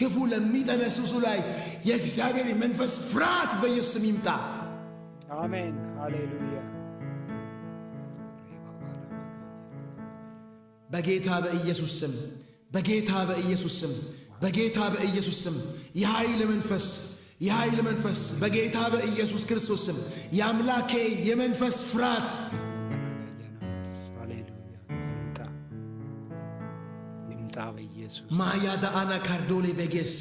ክፉ ለሚጠነስሱ ላይ የእግዚአብሔር መንፈስ ፍርሃት በኢየሱስ ስም ይምጣ። አሜን። ሃሌሉያ። በጌታ በኢየሱስ ስም በጌታ በኢየሱስ ስም በጌታ በኢየሱስ ስም የኃይል መንፈስ በጌታ በኢየሱስ ክርስቶስ ስም የአምላኬ የመንፈስ ፍርሃት ማያዳ አና ካርዶሌ ቬጌስ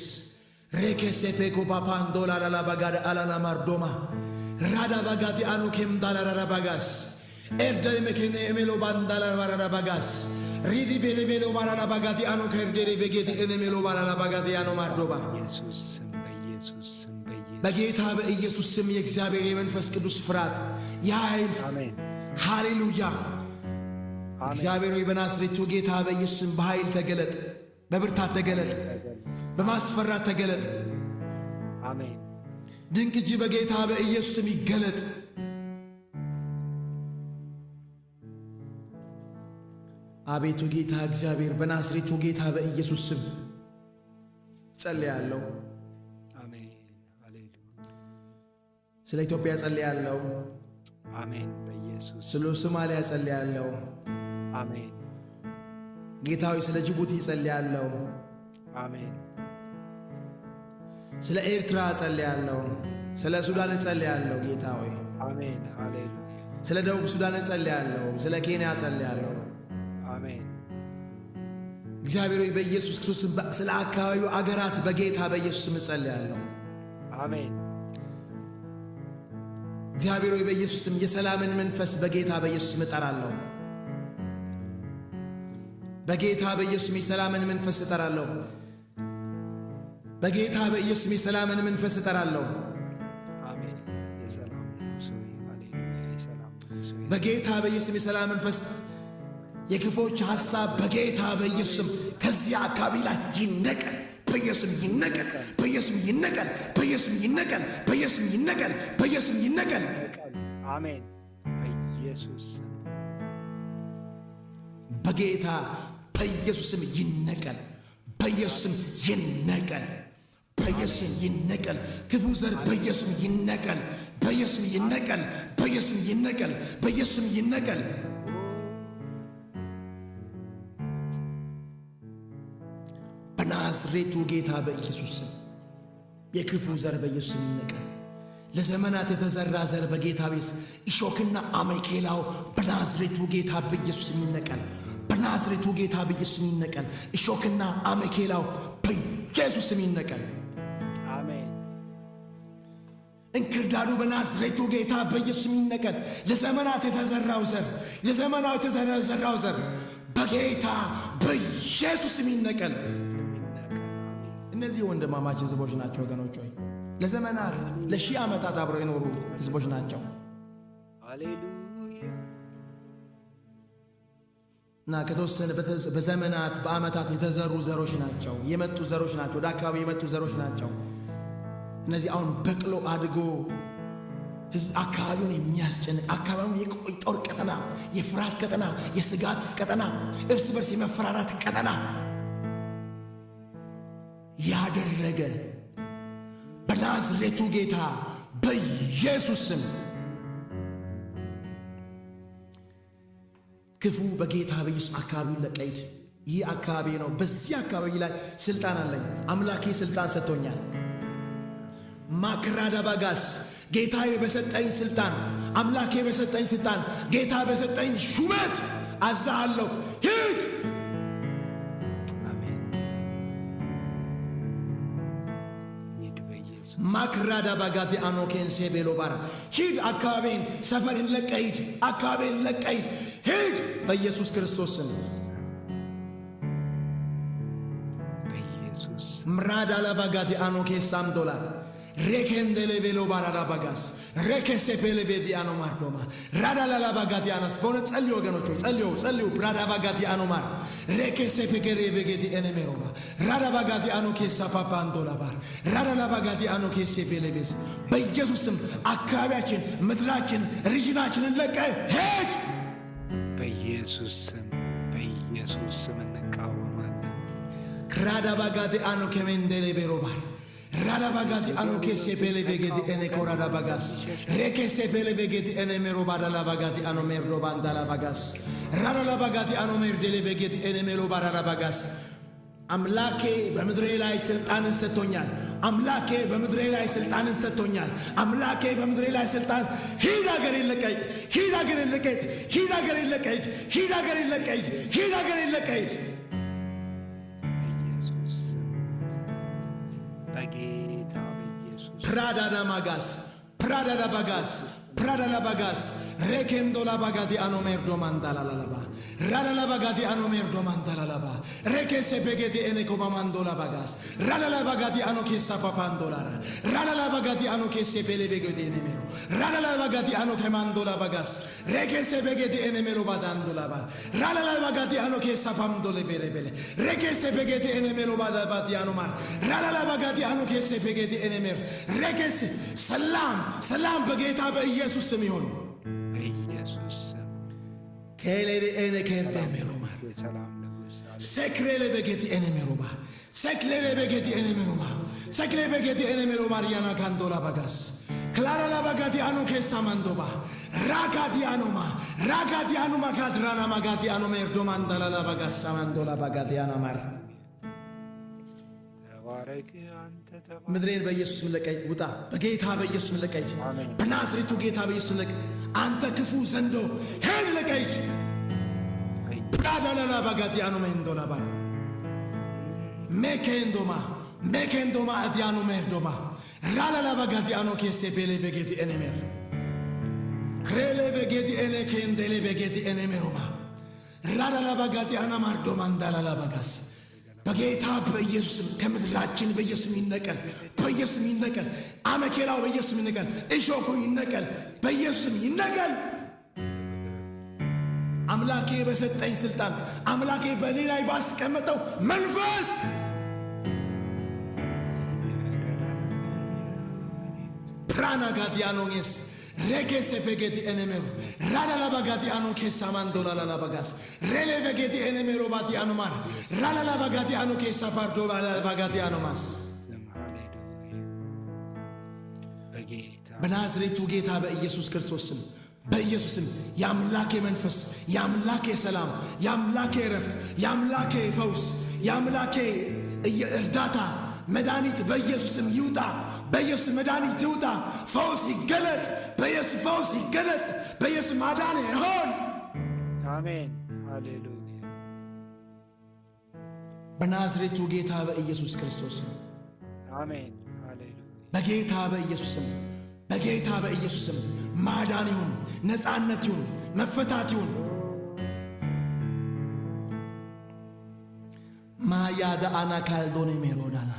ሬኬሴፔ ጎባፓንዶላ ላላባጋደ አላላ ማርዶማ ራዳ ባጋዲ አኑ ኬምዳላ ባጋስ ኤርደል መኬኔ ኤሜሎ ባንዳላ ባራዳ ባጋስ ሪዲ ቤሌቤሎ ባራዳ ባጋዲ አኑ ከርዴሌ ቬጌዲ ኤሜሎ ባራዳ ባጋዲ አኑ ማርዶባ በጌታ በኢየሱስ ስም የእግዚአብሔር የመንፈስ ቅዱስ ፍርሃት የኃይል ሃሌሉያ። እግዚአብሔር ሆይ በናዝሬቱ ጌታ በኢየሱስ ስም በኃይል ተገለጥ፣ በብርታት ተገለጥ፣ በማስፈራት ተገለጥ። አሜን። ድንቅ እጅ በጌታ በኢየሱስ ስም ይገለጥ። አቤቱ ጌታ እግዚአብሔር በናዝሬቱ ጌታ በኢየሱስ ስም ጸልያለሁ። አሜን። ሃሌሉያ። ስለ ኢትዮጵያ ጸልያለሁ። አሜን። በኢየሱስ ስለ ሶማሊያ ጸልያለሁ። አሜን። ጌታ ሆይ ስለ ጅቡቲ ጸልያለሁ። አሜን። ስለ ኤርትራ ጸልያለሁ። ስለ ሱዳን ጸልያለሁ። ጌታ ሆይ አሜን። ሃሌሉያ። ስለ ደቡብ ሱዳን ጸልያለሁ። ስለ ኬንያ ጸልያለሁ። አሜን። እግዚአብሔር ሆይ በኢየሱስ ክርስቶስ ስለ አካባቢው አገራት በጌታ በኢየሱስ ስም ጸልያለሁ። አሜን። እግዚአብሔር ሆይ በኢየሱስ ስም የሰላምን መንፈስ በጌታ በኢየሱስ ስም እጠራለሁ። በጌታ በኢየሱስ ስም የሰላምን መንፈስ እጠራለሁ። በጌታ በኢየሱስ ስም የሰላምን መንፈስ እጠራለሁ። አሜን። የሰላም ንጉሥ ሆይ ሃሌሉያ። የሰላም ንጉሥ ሆይ በጌታ በኢየሱስ ስም የሰላም መንፈስ የክፎች ሐሳብ በጌታ በኢየሱስ ስም ከዚህ አካባቢ ላይ ይነቀል። በኢየሱስ ይነቀል። በኢየሱስ ይነቀል። በኢየሱስ ይነቀል። በኢየሱስ ይነቀል። በኢየሱስ ይነቀል። አሜን። በኢየሱስ በጌታ በኢየሱስ ስም ይነቀል። በኢየሱስ ይነቀል። በኢየሱስ ይነቀል። ክፉ ዘር በኢየሱስ ይነቀል። በኢየሱስ ይነቀል። በኢየሱስ ይነቀል። በኢየሱስ ይነቀል። በናዝሬቱ ጌታ በኢየሱስ ስም የክፉ ዘር በኢየሱስ ይነቀል። ለዘመናት የተዘራ ዘር በጌታ ቤት እሾክና አሜኬላው በናዝሬቱ ጌታ በኢየሱስ ይነቀል። በናዝሬቱ ጌታ በኢየሱስ ይነቀል። እሾክና አሜኬላው በኢየሱስ ይነቀል። አሜን። እንክርዳዱ በናዝሬቱ ጌታ በኢየሱስ ይነቀል። ለዘመናት የተዘራው ዘር በጌታ በኢየሱስ ይነቀል። እነዚህ ወንድማማች ሕዝቦች ናቸው ወገኖች ሆይ ለዘመናት ለሺህ ዓመታት አብረው የኖሩ ሕዝቦች ናቸው። ሃሌሉያ። እና ከተወሰነ በዘመናት በዓመታት የተዘሩ ዘሮች ናቸው፣ የመጡ ዘሮች ናቸው፣ ወደ አካባቢ የመጡ ዘሮች ናቸው። እነዚህ አሁን በቅሎ አድጎ አካባቢውን የሚያስጨንቅ አካባቢውን የጦር ቀጠና፣ የፍርሃት ቀጠና፣ የስጋት ቀጠና፣ እርስ በርስ የመፈራራት ቀጠና ያደረገ በናዝሬቱ ጌታ በኢየሱስ ስም ክፉ በጌታ በኢየሱስ አካባቢውን ለቀይድ። ይህ አካባቢ ነው። በዚህ አካባቢ ላይ ስልጣን አለኝ። አምላኬ ስልጣን ሰጥቶኛል። ማክራዳ ባጋስ ጌታዬ በሰጠኝ ስልጣን፣ አምላኬ በሰጠኝ ስልጣን፣ ጌታ በሰጠኝ ሹመት አዛሃለሁ፣ ሂድ። ማክራዳ ባጋቴ አኖኬንሴ ቤሎ ባራ ሂድ። አካባቢን ሰፈርን ለቀይድ፣ አካባቢን ለቀይድ፣ ሂድ በኢየሱስ ክርስቶስ ስም። በኢየሱስ ምራዳ ለባጋቴ አኖኬ ሳም ዶላር ሬኬንደሌ ቤሎ ባራዳ ባጋስ ሬኬሴ ፔሌቤዲ አኖ ማርዶማ ራዳ ላላ ባጋቲ አናስ። በእውነት ጸልዩ ወገኖች ሆይ ጸልዩ። ብራዳ ባጋቲ አኖ ማር ሬኬሴ ፔገሬ ቤጌቲ ኤኔሜሮባ ራዳ ባጋቲ አኖ ኬሳ ፓፓ አንዶላ ባር ራዳ ላ ባጋቲ አኖ ኬሴ ፔሌቤስ በኢየሱስም አካባቢያችን፣ ምድራችን፣ ሪጅናችንን ለቀ ሄድ። በኢየሱስ ስም እንቃወማለን። Krada bagadi ano kemendele berobar. Rada bagadi ano ke sepele vegedi ene korada bagas. Reke sepele vegedi ene merobada la bagadi ano merdo bandala bagas. Rada la bagadi ano merdele vegedi ene merobada la bagas. አምላኬ በምድሬ ላይ ስልጣንን ሰጥቶኛል። አምላኬ በምድሬ ላይ ስልጣንን ሰጥቶኛል። አምላኬ በምድሬ ላይ ስልጣን ሂድ አገሬን ለቀህ ሂድ አገሬን ለቀህ ሂድ አገሬን ለቀህ ሂድ አገሬን ለቀህ ሂድ አገሬን ለቀህ በኢየሱስ በጌታ በኢየሱስ ፕራዳዳ ማጋስ ፕራዳዳ ባጋስ ፕራዳዳ ባጋስ Rekendo la bagadi ano merdo mandala la laba. Rada la bagadi ano merdo mandala laba. Reke se begedi ene komamando la bagas. Rada la bagadi ano che sapapando la. Rada la bagadi ano che se bele begedi ene mero. Rada la bagadi ano che mando la bagas. Reke se begedi ene mero badando la ba. Rada la bagadi ano che sapando le bele bele. Reke se begedi ene mero badabadi ano mar. Rada la bagadi ano che se begedi ene mer. Reke se salam salam begeta be Jesus semion. በኢየሱስ Kelele ene kerte meromar. የሰላም ንጉሥ Sekrele begeti ene meromar. Seklele begeti ene meromar. Sekle begeti ene meromar yana kandola bagas. Clara la bagati ano che samandoba. Ragati anoma. Ragati anoma kadrana magati ano merdo mandala la bagas samandola bagati anamar. ተባረክ አንተ ተባረክ ምድሬን በኢየሱስ ለቀይ ውጣ በጌታ በኢየሱስ ለቀይ በናዝሬቱ ጌታ በኢየሱስ ለቀይ አንተ ክፉ ዘንዶ ሄድ ለቀይ ፕራዳላ ባጋዲ አኖ ሜንዶላ ባ ሜኬንዶማ አዲያኖ ሜርዶማ ራላላ ባጋዲ አኖ ኬሴ ቤሌ በጌዲ ኤኔሜር ክሬሌ በጌዲ ኤኔ ኬንዴሌ በጌዲ ኤኔሜሮማ ራላላ ባጋዲ አና ማርዶማ እንዳላላ ባጋስ በጌታ በኢየሱስም ከምድራችን በኢየሱስ ይነቀል በኢየሱስ ይነቀል አመኬላው በኢየሱስ ይነቀል እሾኩ ይነቀል በኢየሱስ ይነቀል አምላኬ በሰጠኝ ስልጣን አምላኬ በእኔ ላይ ባስቀመጠው መንፈስ ፕራና ጋዲያኖኔስ Reke se pegeti enemero. Rada la bagati ano che samandola la bagas. Rele vegeti enemero bati anomar. Rada la bagati ano che sapardola la bagati anomas. በናዝሬቱ ጌታ በኢየሱስ ክርስቶስም በኢየሱስም ያምላኬ መንፈስ ያምላኬ ሰላም ያምላኬ ረፍት ያምላኬ ፈውስ ያምላኬ እርዳታ መድኃኒት በኢየሱስም ይውጣ በኢየሱስ መድኃኒት ይውጣ ፈውስ ይገለጥ በኢየሱስ ፈውስ ይገለጥ በኢየሱስ ማዳን ይሆን አሜን ሃሌሉያ በናዝሬቱ ጌታ በኢየሱስ ክርስቶስ አሜን ሃሌሉያ በጌታ በኢየሱስም በጌታ በኢየሱስም ማዳን ይሁን ነፃነት ይሁን መፈታት ይሁን ማያዳ አና ካልዶኔ ሜሮዳና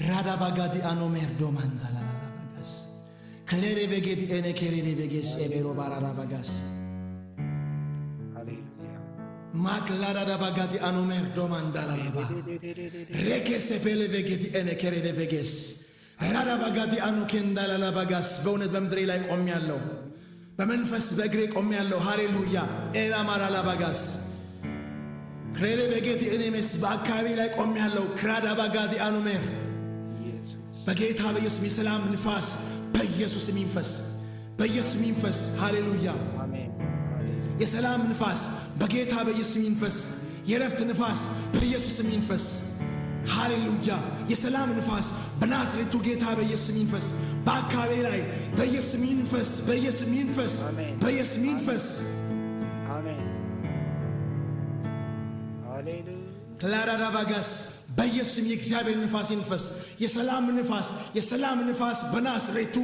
ራዳ ባጋዲ አኖ ሜርዶ ማንዳላ ባጋስ ክሌሬ ቬጌዲ ኤኔ ኬሬሬ ቬጌስ ኤቤሮ ባራራ ባጋስ ሃሌሉያ ማክላራዳ ባጋዲ አኖ ሜርዶ ማንዳላ ባ ሬኬስ ኤቤሌ ቬጌዲ ኤኔ ኬሬሬ ቬጌስ ራዳ ባጋዲ አኖ ኬንዳላ ባጋስ በእውነት በምድሬ ላይ ቆሜያለሁ በመንፈስ በእግሬ ቆሜያለሁ ሃሌሉያ ኤራ ማራላ ባጋስ ክሬሬ ቬጌዲ ኤኔሜስ በአካባቢ ላይ ቆሜያለሁ ክራዳ ባጋዲ አኖ ሜር በጌታ በኢየሱስ የሰላም ንፋስ በኢየሱስ መንፈስ በኢየሱስ መንፈስ ሃሌሉያ አሜን የሰላም ንፋስ በጌታ በኢየሱስ መንፈስ የረፍት ንፋስ በኢየሱስ መንፈስ ሃሌሉያ የሰላም ንፋስ በናዝሬቱ ጌታ በኢየሱስ መንፈስ በአካባቢ ላይ በኢየሱስ መንፈስ በኢየሱስ መንፈስ በኢየሱስ መንፈስ አሜን ሃሌሉያ ክላራዳ ባጋስ በኢየሱስም የእግዚአብሔር ንፋስ ይንፈስ የሰላም ንፋስ በናዝሬቱ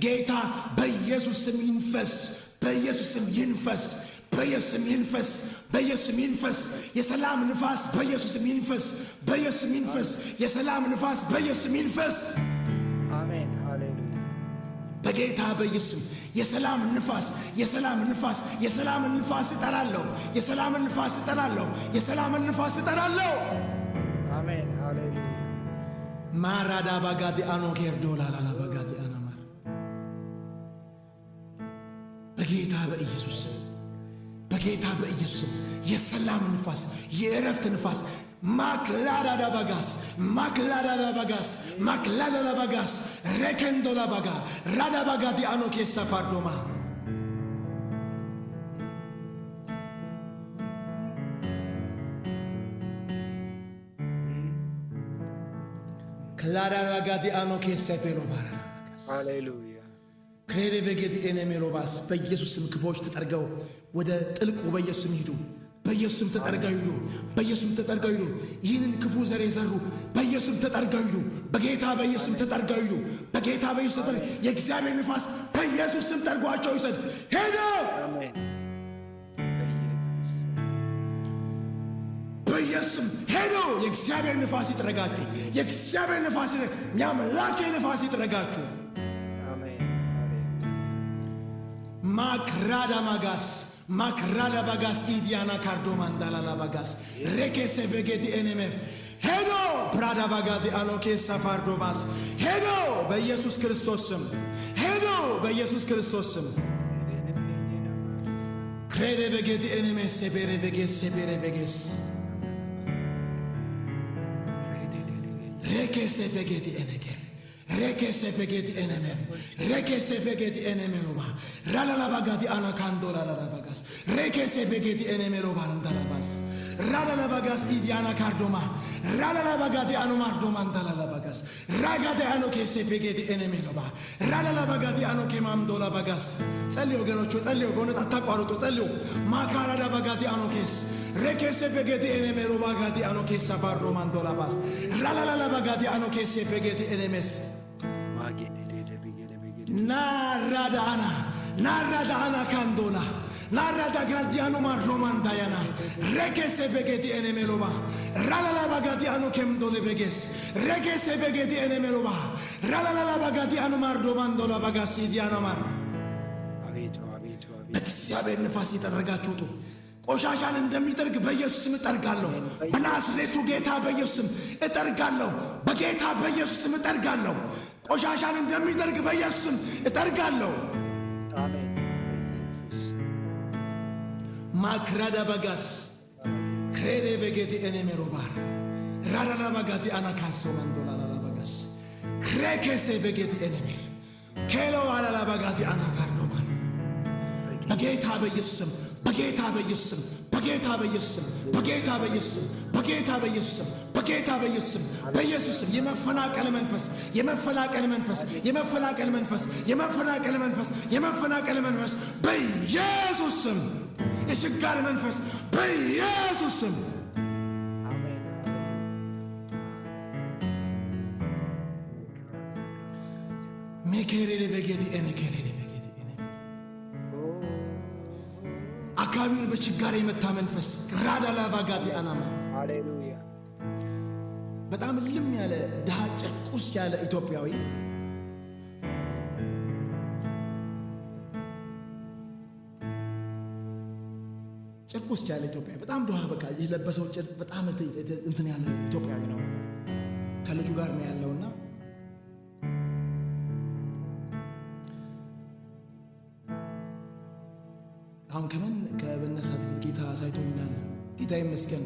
ጌታ በኢየሱስም ይንፈስ በኢየሱስም ይንፈስ በኢየሱስም ይንፈስ በኢየሱስም ይንፈስ የሰላም ንፋስ በኢየሱስም ይንፈስ በኢየሱስም ይንፈስ የሰላም ንፋስ በኢየሱስም ይንፈስ አሜን ሃሌሉያ በጌታ በኢየሱስም የሰላም ንፋስ የሰላም ንፋስ እጠራለሁ የሰላም ንፋስ እጠራለሁ የሰላም ንፋስ እጠራለሁ አሜን ሃሌሉያ ማራዳ ባጋዲ አኖ ኬርዶላ ላላ ባጋዲ አናማር በጌታ በኢየሱስ የሰላም ንፋስ የእረፍት ንፋስ Maklara da bagas, maklara da bagas, maklara da bagas, rekendo la baga, rada baga di ano kessa pardoma. Clara baga di ano kessa pelo bara bagas. Hallelujah. ክሬሬ በጌት ኤነሜሎባስ በኢየሱስ ስም ክፎች ተጠርገው ወደ ጥልቁ በኢየሱስ ስም ሂዱ። በኢየሱስ ስም ተጠርገው ሂዱ። በኢየሱስ ስም ተጠርገው ሂዱ። ይህንን ክፉ ዘር የዘሩ በኢየሱስ ስም ተጠርገው ሂዱ። በጌታ በኢየሱስ ስም ተጠርገው ሂዱ። በጌታ በኢየሱስ ስም የእግዚአብሔር ንፋስ በኢየሱስ ስም ጠርጓቸው ይሰድ። ሄዱ። አሜን። በኢየሱስ ስም ሄዱ። የእግዚአብሔር ንፋስ ይጥረጋችሁ። የእግዚአብሔር ንፋስ የአምላኬ ንፋስ ይጥረጋችሁ። Makrada magas, makrada bagas idiana kardomandala la bagas. Rekese begedi enemer. Hedo prada bagadi anokesa pardomas. Hedo be Jesus Christosum. Hedo be Jesus Christosum. Krede begedi enemer sebere beges. Rekese begedi eneger. Rekese begedi enemer. Rekese begedi enemeroba. Rala la bagadi anakando la bagas. Rekese begedi enemeroba andalabas. Rala la bagas idiana cardoma. Rala la bagadi anomardo mandala la bagas. Ragade anokese begedi enemeroba. Rala la bagadi anokemamdo la bagas. ጸልዩ ወገኖች ጸልዩ በእውነት አታቋርጡ ጸልዩ ማካራ la bagadi anokes. Rekese begedi enemeroba gadi anokesa barro mandolabas. Rala la bagadi anokese begedi enemes. Narada ana kandona narada gardiano marromandayana rekese begedi enemeloba ralala bagadi anu kemdole beges rekese begedi enemeloba ralala bagadi anu mardomandola bagasi diano mar አቤቱ እግዚአብሔር ንፋስ ይጠረጋችሁት ቆሻሻን እንደሚጠርግ በኢየሱስ ስም እጠርጋለሁ በናዝሬቱ ጌታ በኢየሱስ ስም እጠርጋለሁ በጌታ በኢየሱስ ስም እጠርጋለሁ ቆሻሻን እንደሚጠርግ በኢየሱስ ስም እጠርጋለሁ አሜን። ማክራዳ ባጋስ ክሬዴ በጌዲ ኤኔሜሮባር ራዳላ ባጋዲ አናካሶ መንዶላላ ባጋስ ክሬኬሴ በጌዲ ኤኔሜር ኬሎ አላላ ባጋዲ አናካርዶማር በጌታ በኢየሱስ ስም በጌታ በኢየሱስ ስም በጌታ በኢየሱስ ስም በጌታ በኢየሱስ ስም በጌታ በኢየሱስ ስም በጌታ በኢየሱስ ስም በኢየሱስ ስም የመፈናቀል መንፈስ የመፈናቀል መንፈስ የመፈናቀል መንፈስ የመፈናቀል መንፈስ የመፈናቀል መንፈስ በኢየሱስ ስም የችጋር መንፈስ በኢየሱስ ስም አሜን። ሜኬሬ በጌዲ ኤኔኬሬ አካባቢውን በችጋር የመታ መንፈስ ራዳላ ባጋዲ አናማ ሃሌሉያ። በጣም ልም ያለ ድሃ ጨቁስ ያለ ኢትዮጵያዊ ጨቁስ ያለ ኢትዮጵያዊ በጣም ድሃ በቃ የለበሰው በጣም እንትን ያለ ኢትዮጵያዊ ነው። ከልጁ ጋር ነው ያለውና አሁን ከበነሳት ፊት ጌታ ሳይቶኛል። ጌታ ይመስገን።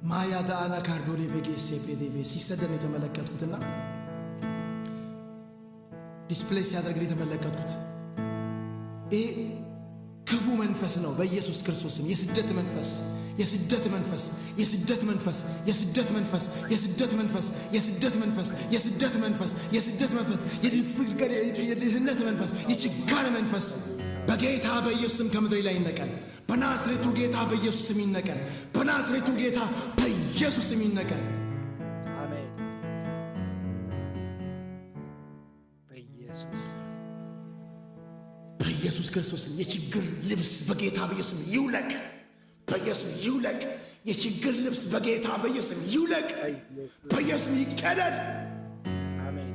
ማያዳ አና ካርዶሌ ቬጌሴ ፔዴቬ ሲሰደን የተመለከትኩትና ዲስፕሌስ ያደርግ የተመለከትኩት ይህ ክፉ መንፈስ ነው። በኢየሱስ ክርስቶስም የስደት መንፈስ የስደት መንፈስ የስደት መንፈስ የስደት መንፈስ የስደት መንፈስ የስደት መንፈስ የስደት መንፈስ የስደት መንፈስ የድህነት መንፈስ የችጋር መንፈስ በጌታ በኢየሱስም ከምድር ላይ ይነቀል። በናዝሬቱ ጌታ በኢየሱስም ይነቀል። በናዝሬቱ ጌታ በኢየሱስም ይነቀል። አሜን። በኢየሱስ በኢየሱስ ክርስቶስም የችግር ልብስ በጌታ በኢየሱስም ይውለቅ። በኢየሱስ ይውለቅ። የችግር ልብስ በጌታ በኢየሱስ ይውለቅ። በኢየሱስ ይቀደድ። አሜን።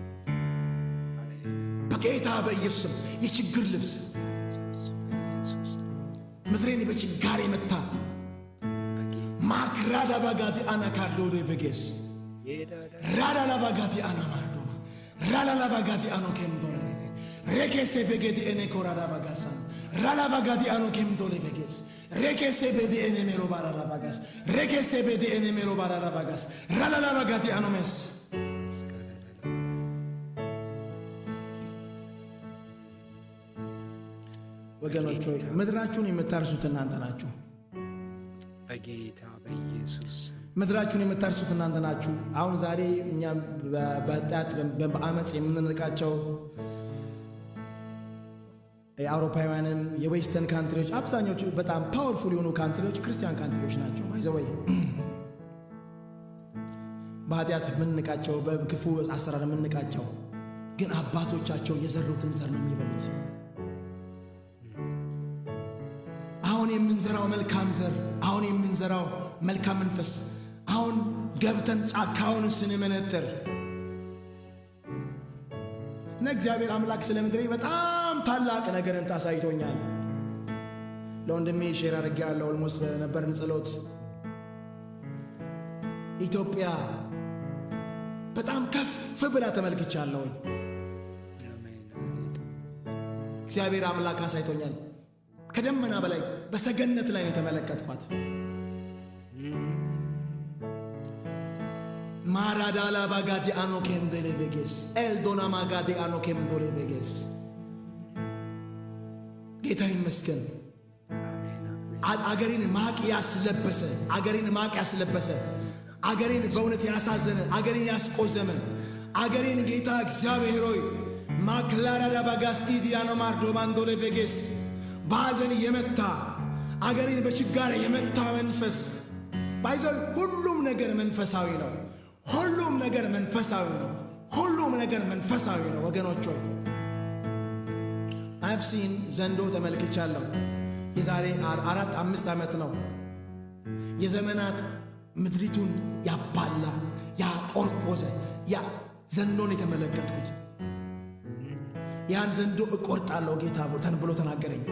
በጌታ በኢየሱስ የችግር ልብስ ምድሬን በችጋር የመታ ማክራዳ ባጋዲ አና ካርዶሌ ቬጌስ ራዳላ ባጋዲ አና ማርዶማ ራላላ ባጋዲ አኖ ኬምዶራ ሬኬሴ በጌዲ ኤኔ ኮራዳ ባጋሳን ራላባጋዲ አኖ ኬምቶሌ በጌስ ሬኬሴ ቤዲ ኤኔሜሮ ባራላባጋስ ሬኬሴ ቤዲ ኤኔሜሮ ባራላባጋስ ራላላባጋዲ አኖሜስ ወገኖች ሆይ ምድራችሁን የምታርሱት እናንተ ናችሁ። በጌታ በኢየሱስ ምድራችሁን የምታርሱት እናንተ ናችሁ። አሁን ዛሬ እኛ በጣት በአመጽ የምንንቃቸው የአውሮፓውያንም የዌስተርን ካንትሪዎች አብዛኞቹ በጣም ፓወርፉል የሆኑ ካንትሪዎች ክርስቲያን ካንትሪዎች ናቸው። ባይዘወይ በኃጢአት የምንንቃቸው በክፉ አሰራር የምንንቃቸው ግን አባቶቻቸው የዘሩትን ዘር ነው የሚበሉት። አሁን የምንዘራው መልካም ዘር፣ አሁን የምንዘራው መልካም መንፈስ፣ አሁን ገብተን ጫካውን ስንመነጥር እና እግዚአብሔር አምላክ ስለ ምድሬ በጣም ታላቅ ነገርን ታሳይቶኛል። ለወንድሜ ሼር አድርጌያለሁ። ኦልሞስት በነበርን ጸሎት ኢትዮጵያ በጣም ከፍ ብላ ተመልክቻለሁ። እግዚአብሔር አምላክ አሳይቶኛል። ከደመና በላይ በሰገነት ላይ የተመለከትኳት ማራዳላ ባጋዲ አኖ ኬምዶሌ በጌስ ኤልዶና ማጋዲ አኖ ኬምዶሌ በጌስ ጌታ ይመስገን። አገሬን ማቅ ያስለበሰ አገሬን በእውነት ያሳዘነ አገሬን ያስቆዘመ አገሬን ጌታ እግዚአብሔር ሆይ ማክላራዳ ባጋስ ኢዲያኖ ማርዶ ማንዶሌ በጌስ ባዘን የመታ አገሬን በችጋር የመታ መንፈስ ባይዘው ሁሉም ነገር መንፈሳዊ ነው። ሁሉም ነገር መንፈሳዊ ነው። ሁሉም ነገር መንፈሳዊ ነው ወገኖች ሆይ I've seen ዘንዶ ተመልክቻለሁ። የዛሬ 4-5 ዓመት ነው የዘመናት ምድሪቱን ያባላ ያቆርቆዘ ያ ዘንዶን የተመለከትኩት። ያን ዘንዶ እቆርጣለሁ ጌታ ብሎ ተናገረኝ።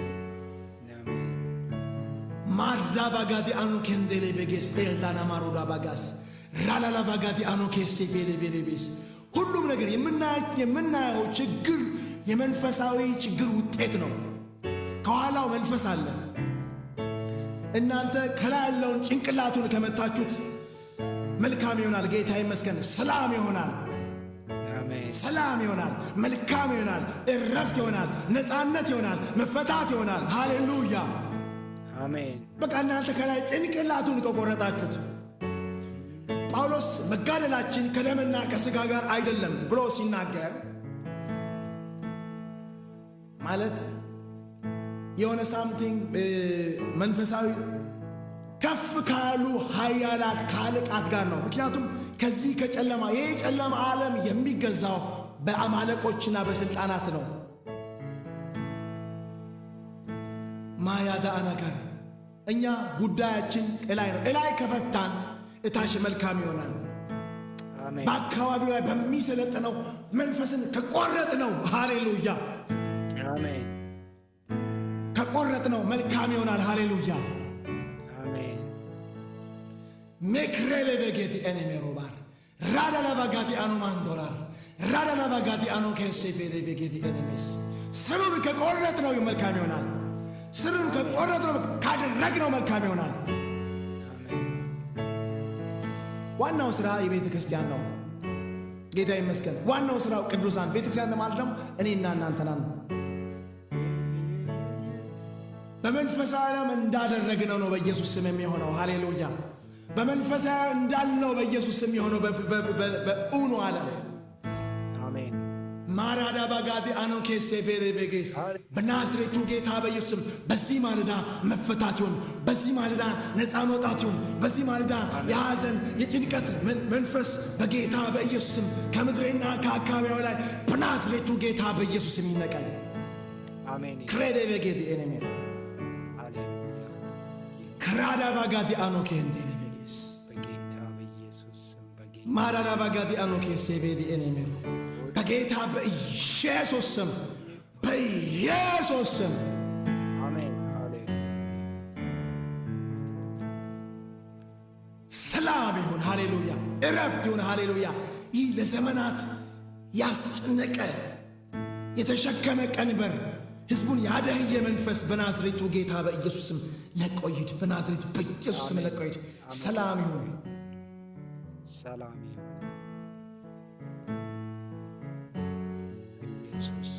ማራባጋዲ አኖ ኬንዴሌ በጌስ ኤልዳና ማሮዳ ባጋስ ራላላ ባጋዲ አኖ ኬሴ ቤሌቤሌቤስ ሁሉም ነገር የምናየው ችግር የመንፈሳዊ ችግር ውጤት ነው። ከኋላው መንፈስ አለ። እናንተ ከላይ ያለውን ጭንቅላቱን ከመታችሁት መልካም ይሆናል። ጌታ ይመስገን። ሰላም ይሆናል። ሰላም ይሆናል። መልካም ይሆናል። እረፍት ይሆናል። ነፃነት ይሆናል። መፈታት ይሆናል። ሃሌሉያ አሜን። በቃ እናንተ ከላይ ጭንቅላቱን ከቆረጣችሁት ጳውሎስ መጋደላችን ከደምና ከሥጋ ጋር አይደለም ብሎ ሲናገር ማለት የሆነ ሳምቲንግ መንፈሳዊ ከፍ ካሉ ኃያላት ከአለቃት ጋር ነው። ምክንያቱም ከዚህ ከጨለማ ይሄ ጨለማ ዓለም የሚገዛው በአማለቆችና በስልጣናት ነው። ማያዳ አናጋር እኛ ጉዳያችን እላይ ነው። እላይ ከፈታን እታች መልካም ይሆናል። አሜን። በአካባቢው ላይ በሚሰለጥነው መንፈስን ከቆረጥ ነው። ሃሌሉያ አሜን። ከቆረጥ ነው መልካም ይሆናል። ሃሌሉያ አሜን። ሜክሬሌ በጌዲ ኤኔሜሮ ባር ራዳላ ባጋዲ አኖ ማንዶላር ራዳላ ባጋዲ አኖ ኬሴ ቤዴ በጌዲ ኤኔሜስ ስሩን ከቆረጥ ነው መልካም ይሆናል። ስሩን ከቆረጥ ነው ካደረግነው መልካም ይሆናል። ዋናው ሥራ የቤተ ክርስቲያን ነው። ጌታ ይመስገን። ዋናው ሥራው ቅዱሳን ቤተ ክርስቲያን ማለት ደግሞ እኔና እናንተ ነን። በመንፈሳዊ ዓለም እንዳደረግነው ነው በኢየሱስ ስም የሚሆነው። ሃሌሉያ። በመንፈሳዊ እንዳልነው በኢየሱስ ስም የሚሆነው በእውኑ ዓለም አሜን። ማራዳ ባጋዲ አኖ ኬሴ ቤሌ በጌስ በናዝሬቱ ጌታ በኢየሱስም በዚህ ማለዳ መፈታት ይሁን። በዚህ ማለዳ ነፃ መውጣት ይሁን። በዚህ ማለዳ የሐዘን የጭንቀት መንፈስ በጌታ በኢየሱስም ከምድሬና ከአካባቢው ላይ በናዝሬቱ ጌታ በኢየሱስም ይነቀል። አሜን። ክሬዴ በጌዲ ኤኔሜ ክራዳ ባጋዲ አኖ ኬንዴሌ በጌስ በጌታ በኢየሱስ ስም ማራዳ ባጋዲ አኖ ኬሴ ቤዲ ኤኔሜሮ በጌታ በኢየሱስ ስም በኢየሱስ ስም አሜን። ሃሌሉያ ሰላም ይሁን። ሃሌሉያ እረፍት ይሁን። ሃሌሉያ ይህ ለዘመናት ያስጨነቀ የተሸከመ ቀንበር ሕዝቡን ያደህየ መንፈስ በናዝሬቱ ጌታ በኢየሱስ ስም ለቆ ይሂድ። በናዝሬቱ በኢየሱስ ስም ለቆ ይሂድ። ሰላም ይሁን። ሰላም ይሁን። ኢየሱስ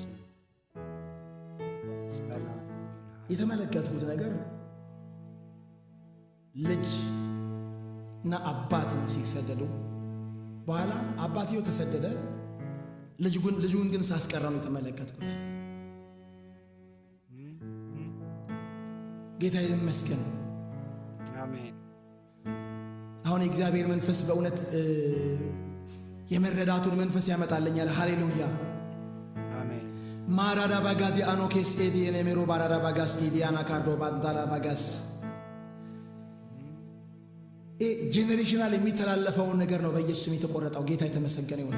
ሰላም ይሁን። የተመለከትኩት ነገር ልጅ እና አባት ነው ሲሰደዱ። በኋላ አባትየው ተሰደደ፣ ልጁን ግን ሳስቀረው ነው የተመለከትኩት። ጌታ ይመስገን። አሜን። አሁን የእግዚአብሔር መንፈስ በእውነት የመረዳቱን መንፈስ ያመጣልኛል። ሃሌሉያ። አሜን። ማራዳ ባጋዲ አኖኬስ ኤዲ የኔሜሮ ባራዳ ባጋስ ኤዲ አናካርዶ ባንዳላ ባጋስ ጄኔሬሽናል የሚተላለፈውን ነገር ነው በኢየሱስ ስም የተቆረጠው። ጌታ የተመሰገነ ይሁን።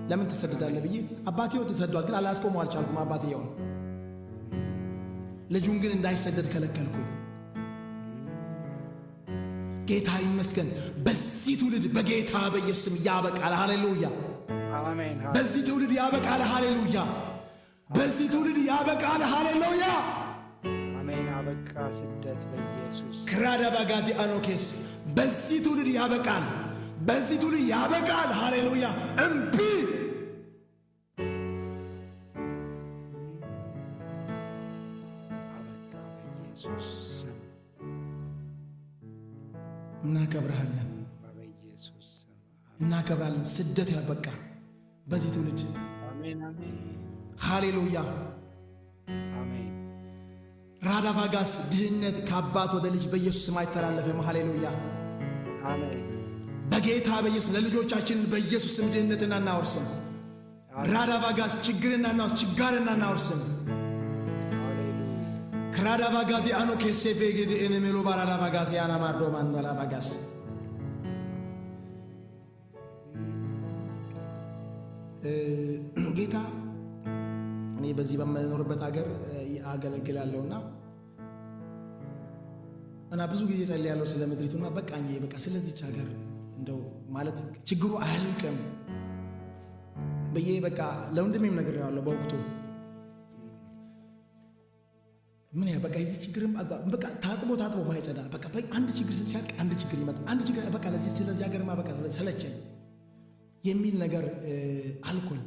ለምን ትሰደዳለህ ብዬ አባቴው ተሰዷል፣ ግን አላስቆመው አልቻልኩም። አባቴው ልጁን ግን እንዳይሰደድ ከለከልኩኝ። ጌታ ይመስገን። በዚህ ትውልድ በጌታ በኢየሱስ ስም ያበቃል። ሃሌሉያ። አሜን። በዚህ ትውልድ ያበቃል። ሃሌሉያ። በዚህ ትውልድ ያበቃል። ሃሌሉያ። አሜን። አበቃ ስደት በኢየሱስ ክራዳ ባጋዲ አኖኬስ በዚህ ትውልድ ያበቃል። በዚህ ትውልድ ያበቃል። ሃሌሉያ። እምቢ አበቃ በኢየሱስ ስም። እናከብርሃለን፣ በኢየሱስ ስም እናከብራለን። ስደት ያበቃ በዚህ ትውልድ። አሜን። አሜን። ሃሌሉያ። አሜን። ራዳቫጋስ ድህነት ከአባት ወደ ልጅ በኢየሱስ ስም አይተላለፍም። ሃሌሉያ። አሜን። በጌታ በኢየሱስ ለልጆቻችን በኢየሱስ ስም ድህነትን አናወርስም። ራዳቫጋስ ችግርና አናወርስም። ክራዳቫጋዲ አኖ ኬሴፌ ጌዲ ኤነሜሎ ባራዳቫጋስ ያና ማርዶ ማንዳላቫጋስ ጌታ እኔ በዚህ በምኖርበት ሀገር አገለግላለሁና እና ብዙ ጊዜ ጸልያለሁ ስለ ምድሪቱና በቃኝ በቃ ስለዚች ሀገር እንደው ማለት ችግሩ አያልቅም በየ በቃ ለወንድሜም ነገር ያለው በወቅቱ ምን ያ በቃ እዚህ ችግርም በቃ ታጥቦ ማይጸዳ በቃ አንድ ችግር ሲያልቅ አንድ ችግር ይመጣ አንድ ችግር በቃ ለዚህ ሀገርማ በቃ ሰለቸኝ የሚል ነገር አልኩኝ።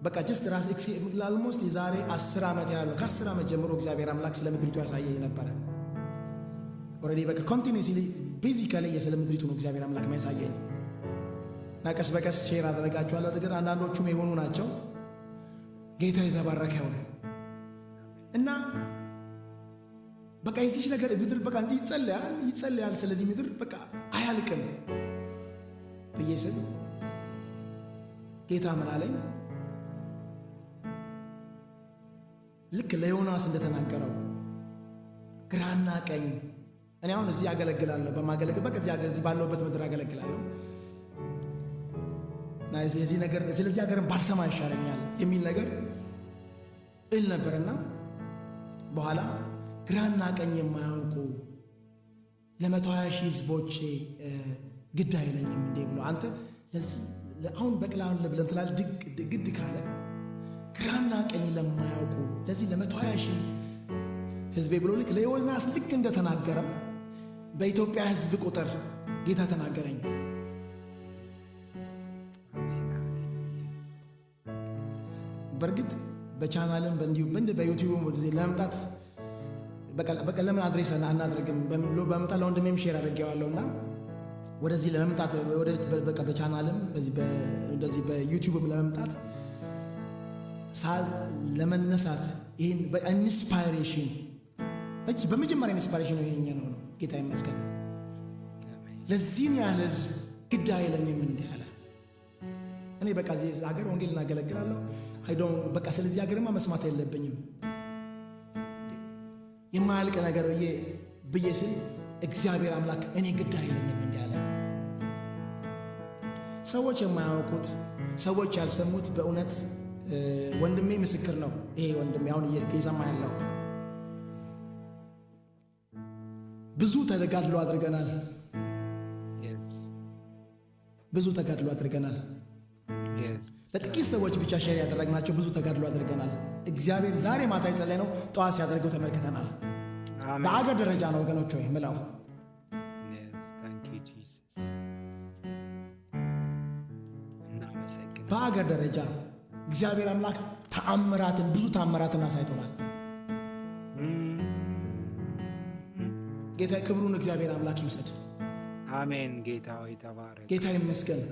በቃ ጀስት ራስ ላልሞስት የዛሬ 10 ዓመት ያለው ከ10 ዓመት ጀምሮ እግዚአብሔር አምላክ ስለ ምድሪቱ ያሳየኝ ነበረ። ኦሬዲ በቃ ኮንቲኒዩስሊ ቤዚካሊ ስለ ምድሪቱ ነው እግዚአብሔር አምላክ የሚያሳየኝ እና ቀስ በቀስ ሼር አደረጋችኋለሁ ነገር አንዳንዶቹም የሆኑ ናቸው። ጌታ የተባረከ ይሁን እና በቃ የዚህ ነገር ምድር በቃ እንጂ ይጸልያል ስለዚህ ምድር በቃ አያልቅም በየሰም ጌታ ምን አለኝ ልክ ለዮናስ እንደተናገረው ግራና ቀኝ እኔ አሁን እዚህ ያገለግላለሁ በማገለግበት እዚህ ባለውበት ምድር ያገለግላለሁ እና የዚህ ነገር ስለዚህ ሀገርን ባልሰማ ይሻለኛል የሚል ነገር እል ነበርና በኋላ ግራና ቀኝ የማያውቁ ለ120,000 ህዝቦች ግድ አይለኝም እንዴ ብሎ አንተ ለዚህ አሁን በቅላውን ለብለን ትላል ግድ ካለ ግራና ቀኝ ለማያውቁ ለዚህ ለ120,000 ህዝቤ ብሎ ልክ ለዮናስ ልክ እንደተናገረው በኢትዮጵያ ህዝብ ቁጥር ጌታ ተናገረኝ። በርግጥ በቻናልም በእንዲሁ በዩቲዩብም ወደዚህ ለመምጣት በቃ ለምን አድሬስ አናደርግም ብሎ በመምጣት ለወንድሜም ሼር አድርጌዋለሁና ወደዚህ ለመምጣት በቃ በቻናልም እንደዚህ በዩቲዩብም ለመምጣት ለመነሳት ይህን ኢንስፓይሬሽን በመጀመሪያ ኢንስፓይሬሽን ይሄኛ ነው። ጌታ ይመስገን። ለዚህን ያህል ህዝብ ግድ አይለኝም እንዲህ አለ። እኔ በቃ እዚህ ሀገር ወንጌል እናገለግላለሁ በቃ ስለዚህ ሀገርማ መስማት የለብኝም የማያልቅ ነገር ብዬ ስል እግዚአብሔር አምላክ እኔ ግድ አይለኝም እንዲህ አለ። ሰዎች የማያውቁት ሰዎች ያልሰሙት በእውነት ወንድሜ ምስክር ነው። ይሄ ወንድሜ አሁን እየሰማ ያለው ብዙ ተጋድሎ አድርገናል። ለጥቂት ሰዎች ብቻ ሼር ያደረግናቸው ብዙ ተጋድሎ አድርገናል። እግዚአብሔር ዛሬ ማታ የጸለይ ነው ጠዋት ሲያደርገው ተመልክተናል። በአገር ደረጃ ነው ወገኖች ሆይ ምላው በአገር ደረጃ እግዚአብሔር አምላክ ተአምራትን ብዙ ተአምራትን አሳይቶናል። ጌታ ክብሩን እግዚአብሔር አምላክ ይውሰድ። አሜን። ጌታ ሆይ ተባረክ። ጌታ ይመስገን።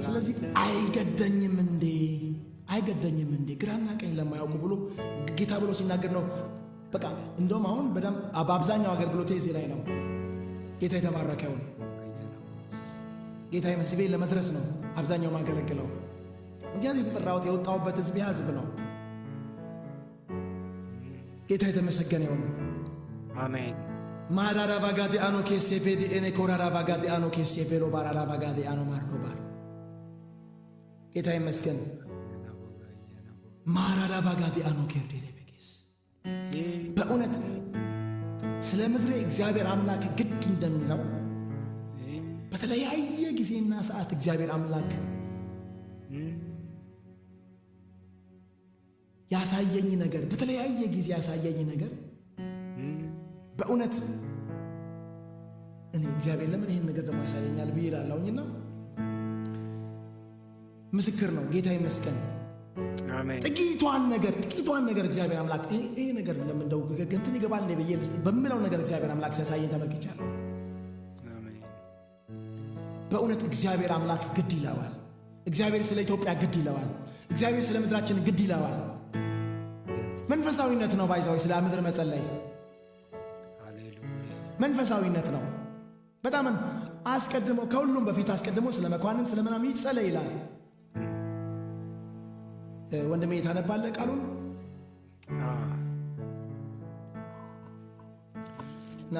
ስለዚህ አይገደኝም እንዴ ግራና ቀኝ ለማያውቁ ብሎ ጌታ ብሎ ሲናገር ነው። በቃ እንደውም አሁን በአብዛኛው አገልግሎቴ እዚህ ላይ ነው። ጌታ የተባረከውን ጌታ መስቤ ለመድረስ ነው አብዛኛው ማገለግለው። ምክንያቱም የተጠራሁት የወጣሁበት ህዝብ ነው። ጌታ የተመሰገነ ይሁን። አሜን። ማራራ ባጋዲ አኖ ኬሴፔዲ ኤኔ ኮራራ ባጋዲ አኖ ኬሴፔሎ ባራራ ባጋዲ አኖ ማርዶ ባር ጌታ ይመስገን። ማራራ ባጋዲ አኖ ኬርዲ ለበጌስ በእውነት ስለ ምድሬ እግዚአብሔር አምላክ ግድ እንደሚለው በተለያየ ጊዜና ሰዓት እግዚአብሔር አምላክ ያሳየኝ ነገር በተለያየ ጊዜ ያሳየኝ ነገር በእውነት እኔ እግዚአብሔር ለምን ይሄን ነገር ደግሞ ያሳየኛል ብዬ እላለሁኝና ምስክር ነው። ጌታ ይመስገን። አሜን። ጥቂቷን ነገር እግዚአብሔር አምላክ ይሄ ነገር ለምን እንደው ገንትን ይገባል እንደ ብዬ በሚለው ነገር እግዚአብሔር አምላክ ሲያሳየኝ ተመልክቻለሁ። አሜን። በእውነት እግዚአብሔር አምላክ ግድ ይለዋል። እግዚአብሔር ስለ ኢትዮጵያ ግድ ይለዋል። እግዚአብሔር ስለ ምድራችን ግድ ይለዋል። መንፈሳዊነት ነው ባይዛው ስለ ምድር መጸለይ መንፈሳዊነት ነው። በጣም አስቀድሞ ከሁሉም በፊት አስቀድሞ ስለ መኳንንት ስለ ምናምን ይጸለይ ይላል። ወንድሜ ታነባለህ ቃሉን እና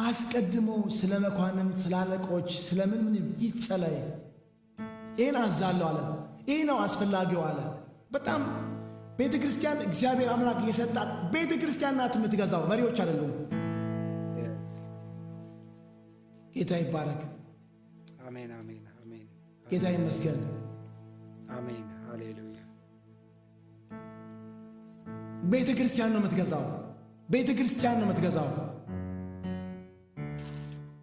አስቀድሞ ስለ መኳንንት ስለ አለቆች ስለ ምን ይጸለይ። ይህን አዛለሁ አለ። ይህ ነው አስፈላጊው አለ። በጣም ቤተ ክርስቲያን እግዚአብሔር አምላክ የሰጣት ቤተ ክርስቲያን ናት የምትገዛው፣ መሪዎች አይደሉም። ጌታ ይባረክ። አሜን አሜን አሜን። ጌታ ይመስገን። አሜን ሃሌሉያ። ቤተ ክርስቲያን ነው የምትገዛው። ቤተ ክርስቲያን ነው የምትገዛው፣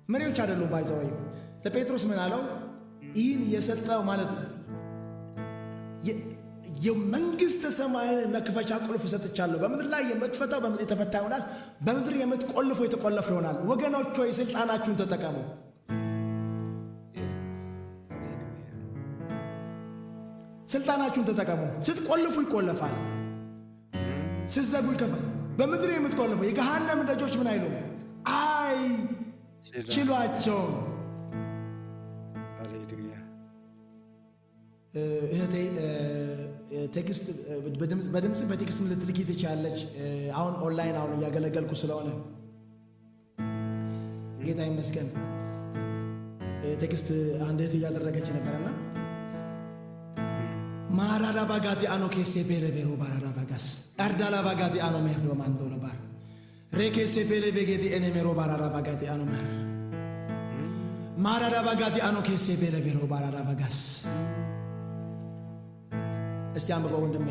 መሪዎች አይደሉም። ባይዘው ለጴጥሮስ ምን አለው? ይህን የሰጠው ማለት የመንግስት ሰማይን መክፈቻ ቁልፍ ሰጥቻለሁ። በምድር ላይ የምትፈታው በምድር የተፈታ ይሆናል፣ በምድር የምትቆልፈው የተቆለፈ ይሆናል። ወገኖች ሆይ ስልጣናችሁን ተጠቀሙ። ስልጣናችሁን ተጠቀሙ። ስትቆልፉ ይቆለፋል፣ ስትዘጉ ይከፋል። በምድር የምትቆልፈው የገሃነም ደጆች ምን አይሉ አይ ችሏቸውም። እህቴ ቴክስት በድምጽ በቴክስት ልትልኪ ትችላለች። አሁን ኦንላይን አሁን እያገለገልኩ ስለሆነ ጌታ ይመስገን። ቴክስት አንድ እህት እያደረገች ነበርና ማራዳ ባጋቲ አኖ ኬሴ ቤለቬሮ ባራዳ ባጋስ አርዳላ ባጋቲ አኖ ሜርዶ ማንዶ ለባር ሬኬሴ ቤለቬጌቲ ኤኔሜሮ ባራዳ ባጋቲ አኖ ሜር ማራዳ ባጋቲ አኖ ኬሴ ቤለቬሮ ባራዳ ባጋስ። እስቲ አንብበው ወንድሜ።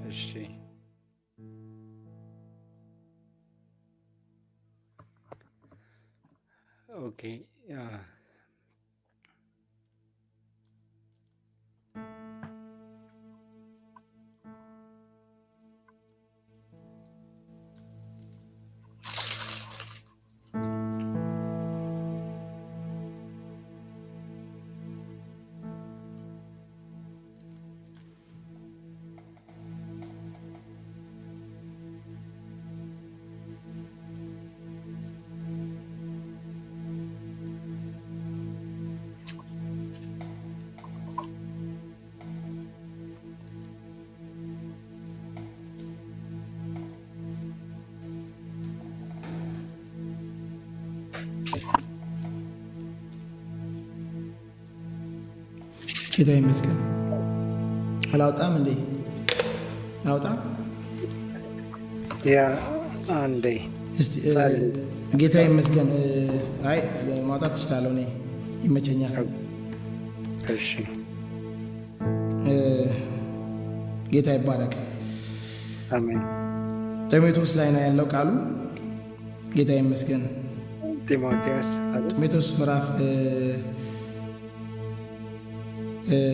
እሺ ኦኬ ጌታ ይመስገን። አላውጣም እንዴ? ላውጣ? ያ አንዴ እስቲ ጌታ ይመስገን። አይ ማውጣት እችላለሁ እኔ ይመቸኛል። እሺ ጌታ ይባረክ። አሜን። ጢሞቴዎስ ላይ ነው ያለው ቃሉ። ጌታ ይመስገን። ጢሞቴዎስ ምዕራፍ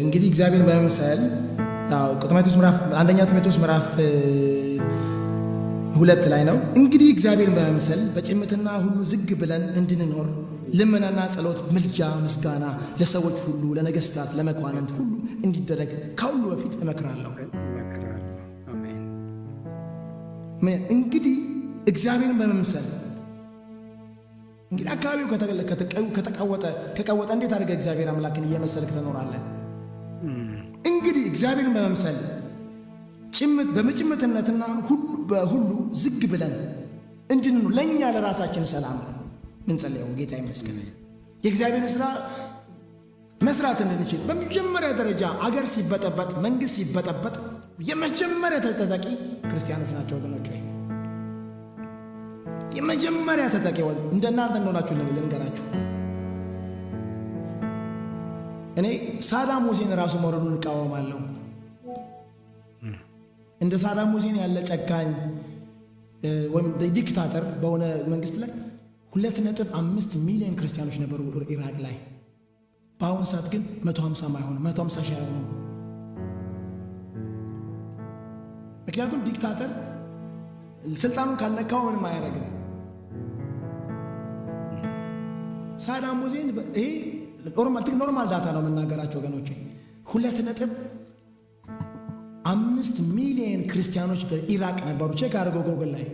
እንግዲህ እግዚአብሔርን በመምሰል ጢሞቴዎስ ምዕራፍ አንደኛ ጢሞቴዎስ ምዕራፍ 2 ላይ ነው። እንግዲህ እግዚአብሔርን በመምሰል በጭምትና ሁሉ ዝግ ብለን እንድንኖር ልመናና ጸሎት፣ ምልጃ፣ ምስጋና ለሰዎች ሁሉ፣ ለነገስታት፣ ለመኳንንት ሁሉ እንዲደረግ ከሁሉ በፊት እመክራለሁ። እንግዲህ እግዚአብሔርን በመምሰል እንግዲህ አካባቢው ከቀወጠ እንዴት አድርገህ እግዚአብሔር አምላክን እየመሰልክ ትኖራለህ? እንግዲህ እግዚአብሔርን በመምሰል በጭምትነትና በሁሉ ዝግ ብለን እንድንኖር ለእኛ ለራሳችን ሰላም ምንጸልየው ጌታ ይመስገን። የእግዚአብሔር ስራ መስራት እንድንችል በመጀመሪያ ደረጃ አገር ሲበጠበጥ፣ መንግስት ሲበጠበጥ የመጀመሪያ ተጠቂ ክርስቲያኖች ናቸው ወገኖች። የመጀመሪያ ተጠቂ እንደናንተ እንደሆናችሁ ልንገራችሁ። እኔ ሳዳም ሁሴን ራሱ መውረዱን እቃወማለሁ። እንደ ሳዳም ሁሴን ያለ ጨካኝ ወይም ዲክታተር በሆነ መንግስት ላይ 2.5 ሚሊዮን ክርስቲያኖች ነበሩ ኢራቅ ላይ። በአሁኑ ሰዓት ግን 150 አይሆንም፣ 150 ሺህ አይሆንም። ምክንያቱም ዲክታተር ስልጣኑን ካልነካው ምንም አያደርግም። ሳዳም ሁሴን ይሄ ኖርማል ዳታ ነው የምናገራቸው ወገኖች። 2.5 ሚሊዮን ክርስቲያኖች በኢራቅ ነበሩ። ቼክ አድርገው ጎግል ላይ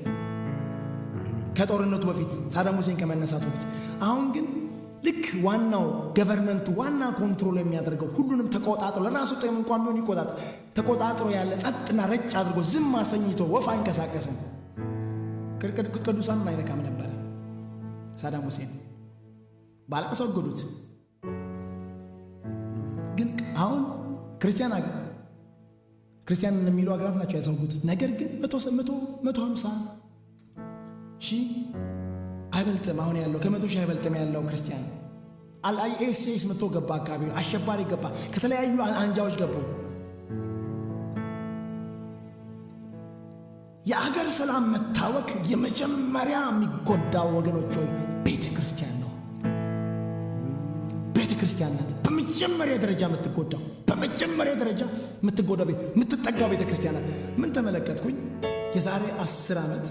ከጦርነቱ በፊት ሳዳም ሁሴን ከመነሳቱ በፊት። አሁን ግን ልክ ዋናው ገቨርንመንቱ ዋና ኮንትሮል የሚያደርገው ሁሉንም ተቆጣጥሮ ለራሱ ጥቅም እንኳን ቢሆን ይቆጣጥሮ ተቆጣጥሮ ያለ ጸጥና ረጭ አድርጎ ዝም አሰኝቶ ወፍ አይንቀሳቀስም። ቅዱሳንን አይነካም ነበረ ሳዳም ሁሴን ባላስወገዱት። ግን አሁን ክርስቲያን የሚሉ ሀገራት ናቸው ያስወጉት። ነገር ግን 150 ሺህ አይበልጥም። አሁን ያለው ከ100 ሺህ አይበልጥም ያለው ክርስቲያን። አይኤስኤስ መጥቶ ገባ፣ አካባቢ አሸባሪ ገባ፣ ከተለያዩ አንጃዎች ገቡ። የአገር ሰላም መታወክ የመጀመሪያ የሚጎዳው ወገኖች ሆይ ቤተ ክርስቲያን ነው። ቤተ ክርስቲያን ናት በመጀመሪያ ደረጃ የምትጎዳው። በመጀመሪያ ደረጃ የምትጠጋው ቤተ ክርስቲያን ናት። ምን ተመለከትኩኝ? የዛሬ 10 ዓመት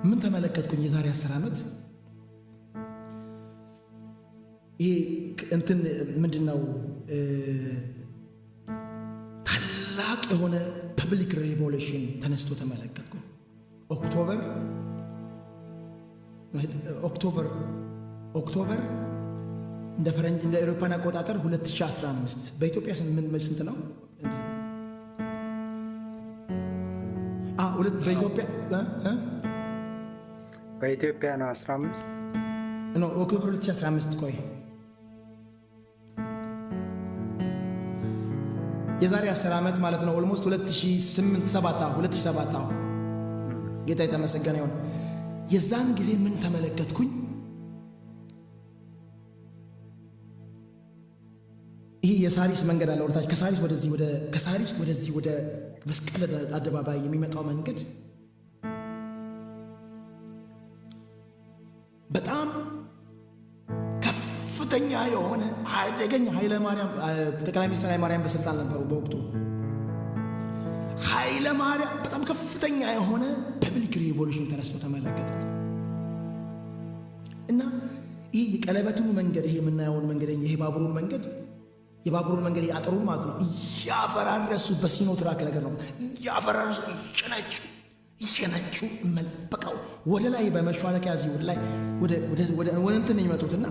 ምን ተመለከትኩኝ? የዛሬ 10 ዓመት ይሄ እንትን ምንድነው ታላቅ የሆነ ፐብሊክ ሬቮሉሽን ተነስቶ ተመለከትኩ። ኦክቶበር እንደ ፈረንጅ እንደ አውሮፓውያን አቆጣጠር 2015 በኢትዮጵያ ስንት ነው? በኢትዮጵያ ነው 15 ነው። ኦክቶበር 2015 ቆይ የዛሬ 10 ዓመት ማለት ነው። ኦልሞስት 2007 ጌታ የተመሰገነ ይሁን። የዛን ጊዜ ምን ተመለከትኩኝ? ይህ የሳሪስ መንገድ አለ ወደታች፣ ከሳሪስ ወደዚህ ወደ መስቀል አደባባይ የሚመጣው መንገድ በጣም ከፍተኛ የሆነ አደገኛ ጠቅላይ ሚኒስትር ኃይለማርያም በስልጣን ነበሩ በወቅቱ። ኃይለማርያም በጣም ከፍተኛ የሆነ ፐብሊክ ሪቮሉሽን ተነስቶ ተመለከትኩ እና ይህ የቀለበቱን መንገድ ይሄ የምናየውን መንገድ ይሄ የባቡሩን መንገድ ያጠሩን ማለት ነው እያፈራረሱ በሲኖትራክ ነገር ነው እያፈራረሱ እየነጩ በቃ ወደ ላይ በመሿለኪያ እዚህ ወደ ላይ ወደ እንትን ነው የሚመጡትና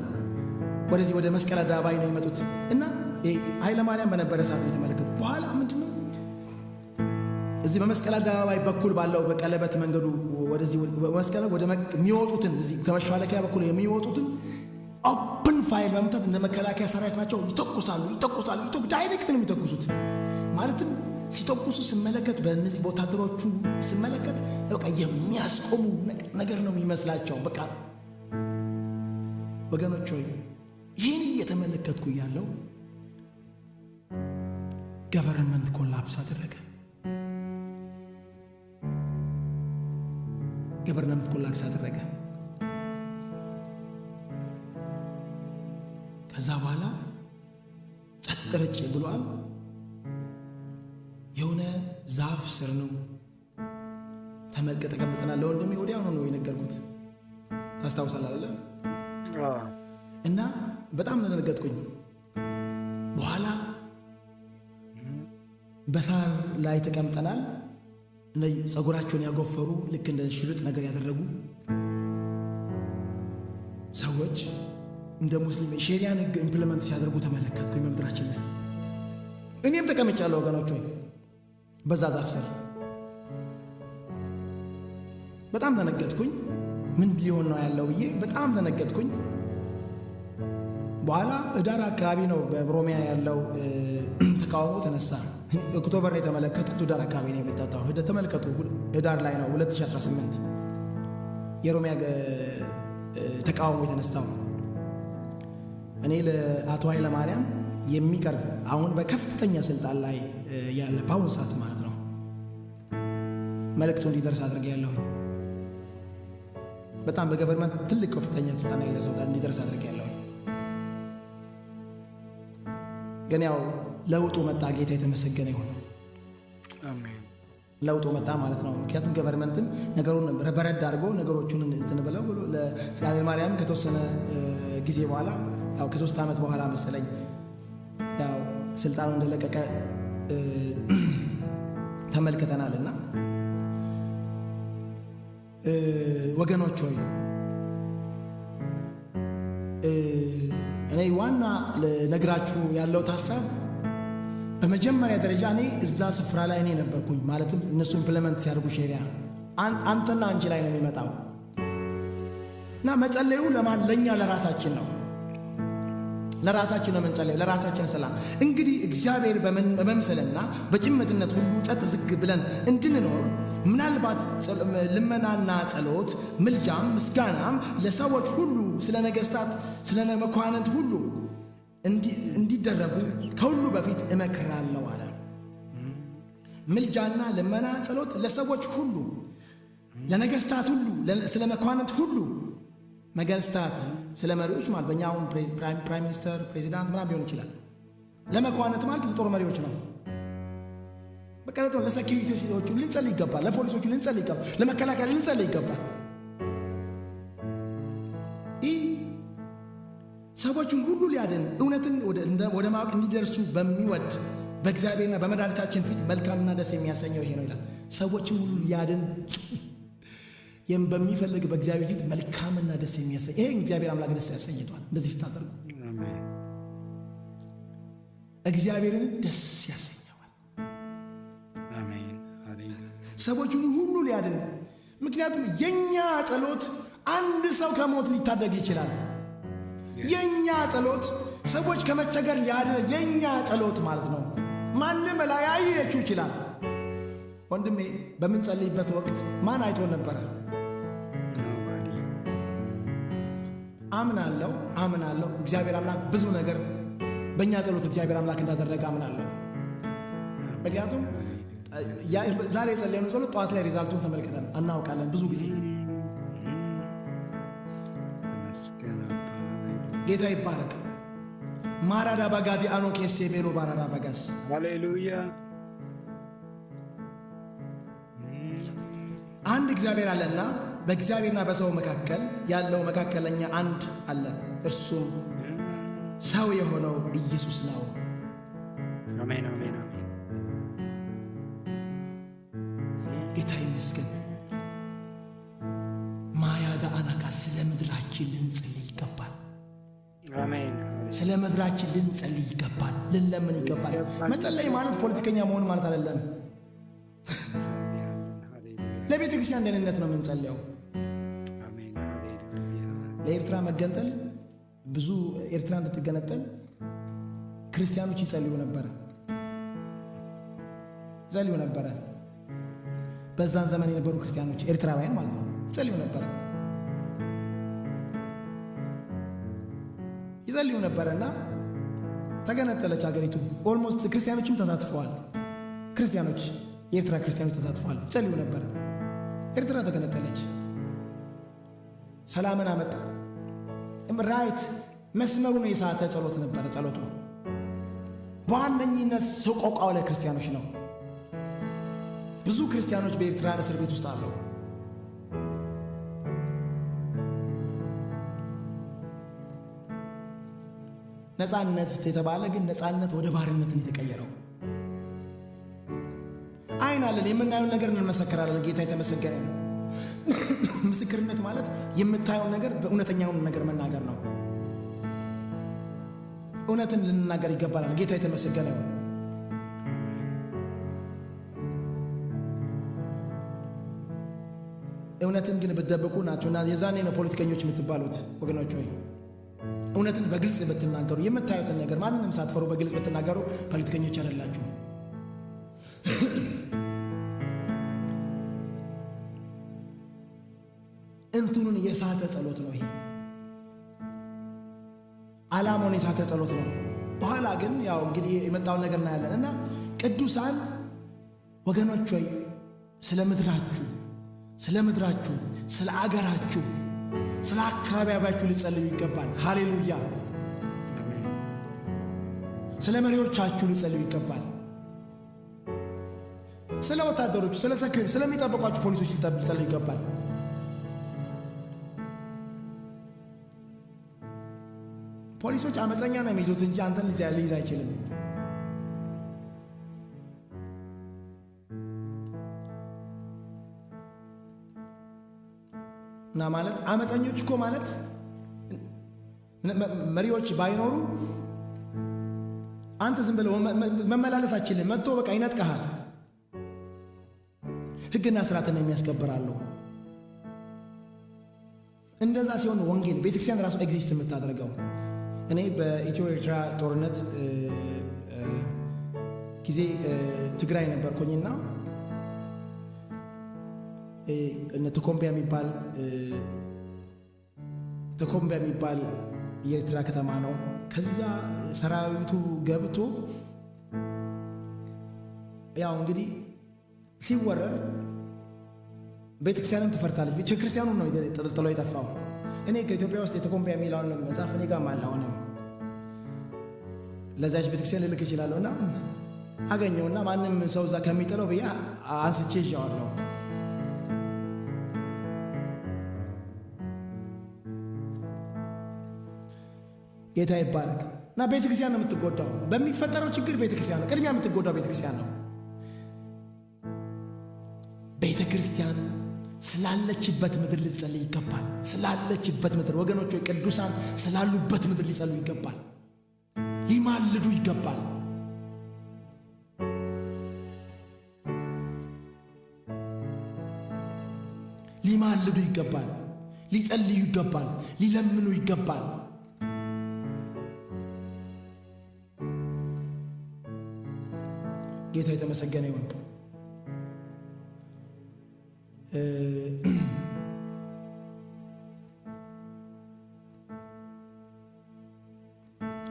ወደዚህ ወደ መስቀል አደባባይ ነው የሚመጡት እና ኃይለማርያም በነበረ ሰዓት ነው የተመለከቱት። በኋላ ምንድነው እዚህ በመስቀል አደባባይ በኩል ባለው በቀለበት መንገዱ ወደዚህ መስቀል ወደ የሚወጡትን እዚህ ከመሿለኪያ በኩል የሚወጡትን ኦፕን ፋይር መምታት እንደ መከላከያ ሰራዊት ናቸው። ይተኩሳሉ። ዳይሬክት ነው የሚተኩሱት። ማለትም ሲተኩሱ ስመለከት በእነዚህ ወታደሮቹ ስመለከት በቃ የሚያስቆሙ ነገር ነው የሚመስላቸው። በቃ ወገኖች ሆይ ይህን እየተመለከትኩ ያለው ገቨርንመንት ኮላፕስ አደረገ። ከዛ በኋላ ጸጥ ረጭ ብሏል። የሆነ ዛፍ ስር ነው ተቀምጠናል። ለወንድሜ ወዲያውኑ ነው የነገርኩት። ታስታውሳለህ አይደል? እና በጣም ተደነገጥኩኝ። በኋላ በሳር ላይ ተቀምጠናል። ጸጉራቸውን ያጎፈሩ ልክ እንደ ሽርጥ ነገር ያደረጉ ሰዎች እንደ ሙስሊም ሸሪያን ሕግ ኢምፕሊመንት ሲያደርጉ ተመለከትኩኝ በምድራችን ላይ። እኔም ተቀምጫለሁ ወገኖች ሆይ በዛ ዛፍ ስር። በጣም ተነገጥኩኝ። ምን ሊሆን ነው ያለው ብዬ በጣም ተነገጥኩኝ። በኋላ ህዳር አካባቢ ነው በሮሚያ ያለው ተቃውሞ ተነሳ። ኦክቶበር ላይ የተመለከትኩት ህዳር አካባቢ ነው የሚታጣው። ተመልከቱ፣ ህዳር ላይ ነው 2018 የሮሚያ ተቃውሞ የተነሳው። እኔ ለአቶ ኃይለ ማርያም የሚቀርብ አሁን በከፍተኛ ስልጣን ላይ ያለ በአሁኑ ሰዓት ማለት ነው መልእክቱ እንዲደርስ አድርጌያለሁ። በጣም በገቨርንመንት ትልቅ ከፍተኛ ስልጣን ያለ ሰው እንዲደርስ አድርጌያለሁ። ግን ያው ለውጡ መጣ። ጌታ የተመሰገነ ይሁን። አሜን። ለውጡ መጣ ማለት ነው። ምክንያቱም ገቨርንመንትም ነገሩን በረድ አድርጎ ነገሮቹን እንትን ብለው ለኃይለ ማርያም ከተወሰነ ጊዜ በኋላ ያው ከ3 ዓመት በኋላ መሰለኝ ያው ስልጣኑ እንደለቀቀ ተመልክተናልና ወገኖች ሆይ እኔ ዋና ለነግራችሁ ያለው ሐሳብ በመጀመሪያ ደረጃ እኔ እዛ ስፍራ ላይ እኔ ነበርኩኝ። ማለትም እነሱ ኢምፕሊመንት ሲያደርጉ ሸሪያ አንተና አንቺ ላይ ነው የሚመጣው እና መጸለዩ ለማን? ለኛ ለራሳችን ነው። ለራሳችን ነው የምንጸለየው፣ ለራሳችን ሰላም። እንግዲህ እግዚአብሔር በመምሰልና በጭምትነት ሁሉ ጸጥ ዝግ ብለን እንድንኖር ምናልባት ልመናና ጸሎት፣ ምልጃም ምስጋናም ለሰዎች ሁሉ ስለ ነገሥታት ስለ መኳንንት ሁሉ እንዲደረጉ ከሁሉ በፊት እመክራለሁ አለ። ምልጃና ልመና ጸሎት ለሰዎች ሁሉ፣ ለነገሥታት ሁሉ፣ ስለ መኳንንት ሁሉ። መገንስታት ስለ መሪዎች ማለት በእኛ አሁን ፕራይም ሚኒስተር ፕሬዚዳንት ምናምን ሊሆን ይችላል። ለመኳንንት ማለት ለጦር መሪዎች ነው። በቀለቶ ለሴኪሪቲ ሲቶቹ ልንጸልይ ይገባል። ለፖሊሶቹ ልንጸልይ ይገባል። ለመከላከያ ልንጸልይ ይገባል። ይህ ሰዎችን ሁሉ ሊያድን እውነትን ወደ ማወቅ እንዲደርሱ በሚወድ በእግዚአብሔርና በመድኃኒታችን ፊት መልካምና ደስ የሚያሰኘው ይሄ ነው ይላል። ሰዎችን ሁሉ ሊያድን በሚፈልግ በእግዚአብሔር ፊት መልካምና ደስ የሚያሰኝ ይሄ እግዚአብሔር አምላክ ደስ ያሰኝቷል። እንደዚህ ስታደርጉ እግዚአብሔርን ደስ ያሰኘዋል። አሜን። ሰዎችን ሁሉ ሊያድን። ምክንያቱም የኛ ጸሎት አንድ ሰው ከሞት ሊታደግ ይችላል። የኛ ጸሎት ሰዎች ከመቸገር ሊያድን የኛ ጸሎት ማለት ነው። ማንም ላይ ያየችው ይችላል። ወንድሜ በምንጸልይበት ወቅት ማን አይቶ ነበረ? አምናለሁ እግዚአብሔር አምላክ ብዙ ነገር በእኛ ጸሎት እግዚአብሔር አምላክ እንዳደረገ አምናለሁ። ምክንያቱም ዛሬ የጸለየነው ጸሎት ጠዋት ላይ ሪዛልቱን ተመልክተን እናውቃለን። ብዙ ጊዜ ጌታ ይባረክ። ማራዳ ባጋዲ አኖ ኬሴ ቤሎ ባራዳ ባጋስ ሃሌሉያ። አንድ እግዚአብሔር አለና በእግዚአብሔርና በሰው መካከል ያለው መካከለኛ አንድ አለ፣ እርሱም ሰው የሆነው ኢየሱስ ነው። አሜን አሜን አሜን። ጌታ ይመስገን። ማያዳ አናካ ስለ ምድራችን ልንጸልይ ይገባል። አሜን። ስለ ምድራችን ልንጸልይ ይገባል፣ ልንለምን ይገባል። መጸለይ ማለት ፖለቲከኛ መሆን ማለት አይደለም። ለቤተ ክርስቲያን ደህንነት ነው የምንጸልየው። ለኤርትራ መገንጠል ብዙ ኤርትራ እንድትገነጠል ክርስቲያኖች ይጸልዩ ነበረ። በዛን ዘመን የነበሩ ክርስቲያኖች ኤርትራውያን ማለት ነው ይጸልዩ ነበረና ተገነጠለች ሀገሪቱ። ኦልሞስት ክርስቲያኖችም ተሳትፈዋል። የኤርትራ ክርስቲያኖች ተሳትፈዋል፣ ይጸልዩ ነበር። ኤርትራ ተገነጠለች፣ ሰላምን አመጣ። ራይት መስመሩን የሳተ ጸሎት ነበረ። ጸሎቱ በዋነኝነት ሰቆቃው ለክርስቲያኖች ነው። ብዙ ክርስቲያኖች በኤርትራ እስር ቤት ውስጥ አለው። ነፃነት የተባለ ግን ነፃነት ወደ ባርነት ነው የተቀየረው። አይን አለን፣ የምናየውን ነገር እንመሰክራለን። ጌታ የተመሰገነ ነው። ምስክርነት ማለት የምታየውን ነገር በእውነተኛውን ነገር መናገር ነው። እውነትን ልንናገር ይገባናል። ጌታ የተመሰገነ ነው። እውነትን ግን ብትደብቁ ናቸውና የዛኔ ነው ፖለቲከኞች የምትባሉት ወገኖች ሆይ። እውነትን በግልጽ ብትናገሩ፣ የምታዩትን ነገር ማንንም ሳትፈሩ በግልጽ ብትናገሩ ፖለቲከኞች አይደላችሁ። እንትኑን የሳተ ጸሎት ነው ይሄ። ዓላማውን የሳተ ጸሎት ነው። በኋላ ግን ያው እንግዲህ የመጣውን ነገር እናያለን። እና ቅዱሳን ወገኖች ሆይ ስለ ምድራችሁ፣ ስለ አገራችሁ፣ ስለ አካባቢያችሁ ልጸልዩ ይገባል። ሃሌሉያ። ስለ መሪዎቻችሁ ልጸልዩ ይገባል። ስለ ወታደሮቹ፣ ስለ ሰክር ስለሚጠብቋችሁ ፖሊሶች ልጸልዩ ይገባል። ፖሊሶች አመፀኛ ነው የሚይዙት እንጂ አንተን ሊይዝ አይችልም። እና ማለት አመፀኞች እኮ ማለት መሪዎች ባይኖሩ አንተ ዝም ብለው መመላለስ አችልም። መጥቶ በቃ ይነጥቀሃል። ሕግና ስርዓትን የሚያስከብራሉ። እንደዛ ሲሆን ወንጌል ቤተክርስቲያን ራሱ ኤግዚስት የምታደርገው። እኔ በኢትዮ ኤርትራ ጦርነት ጊዜ ትግራይ ነበርኩኝና ተኮምቢያ የሚባል የኤርትራ ከተማ ነው። ከዛ ሰራዊቱ ገብቶ ያው እንግዲህ ሲወረር ቤተክርስቲያንም ትፈርታለች። ቤተክርስቲያኑ ነው ጥሎ የጠፋው። እኔ ከኢትዮጵያ ውስጥ የተኮምቢያ የሚለውን መጽሐፍ እኔ ጋር ማላሆነም ለዛች ቤተክርስቲያን ልልክ እችላለሁ። እና አገኘውና ማንም ሰው እዛ ከሚጥለው ብዬ አንስቼ ይዣዋለሁ። ጌታ ይባረክ። እና ቤተክርስቲያን ነው የምትጎዳው በሚፈጠረው ችግር። ቤተክርስቲያን ነው ቅድሚያ የምትጎዳው። ቤተክርስቲያን ነው። ቤተክርስቲያን ስላለችበት ምድር ሊጸልይ ይገባል። ስላለችበት ምድር ወገኖች ሆይ ቅዱሳን ስላሉበት ምድር ሊጸልዩ ይገባል። ሊማልዱ ይገባል። ሊማልዱ ይገባል። ሊጸልዩ ይገባል። ሊለምኑ ይገባል። ጌታ የተመሰገነ ይሁን።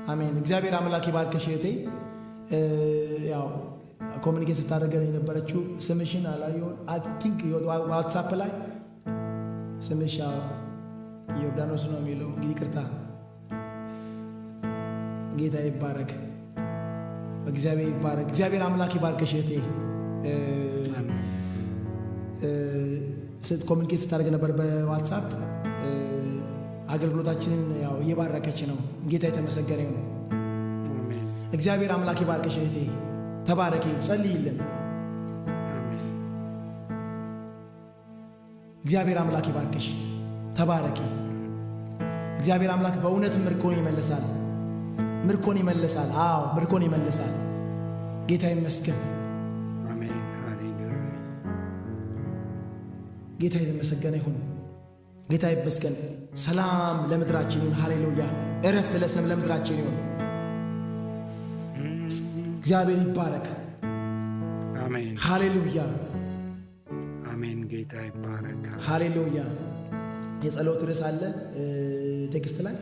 አሜን። እግዚአብሔር አምላክ ይባርክሽ እህቴ። ያው ኮሚኒኬት ስታደርገን የነበረችው ስምሽን አላየሁም። አይ ቲንክ ዋትሳፕ ላይ ስምሽ ዮርዳኖስ ነው የሚለው። እንግዲህ ቅርታ። ጌታ ይባረክ። እግዚአብሔር ይባረክ። እግዚአብሔር አምላክ ይባርክሽ እህቴ። ኮሚኒኬት ስታደርግ ነበር በዋትሳፕ። አገልግሎታችንን ያው እየባረከች ነው። ጌታ የተመሰገነ ይሁን። እግዚአብሔር አምላክ ይባርክሽ እህቴ። ተባረኪ። ጸልይልን። እግዚአብሔር አምላክ ይባርክሽ። ተባረኪ። እግዚአብሔር አምላክ በእውነት ምርኮን ይመልሳል። አዎ ምርኮን ይመልሳል። ጌታ ይመስገን። ጌታ የተመሰገነ ይሁን። ጌታ ይመስገን። ሰላም ለምድራችን ይሁን። ሃሌሉያ። እረፍት ለምድራችን ይሁን። እግዚአብሔር ይባረክ። አሜን። ሃሌሉያ አሜን። ጌታ ይባረክ። ሃሌሉያ። የጸሎት ርዕስ አለ ቴክስት ላይ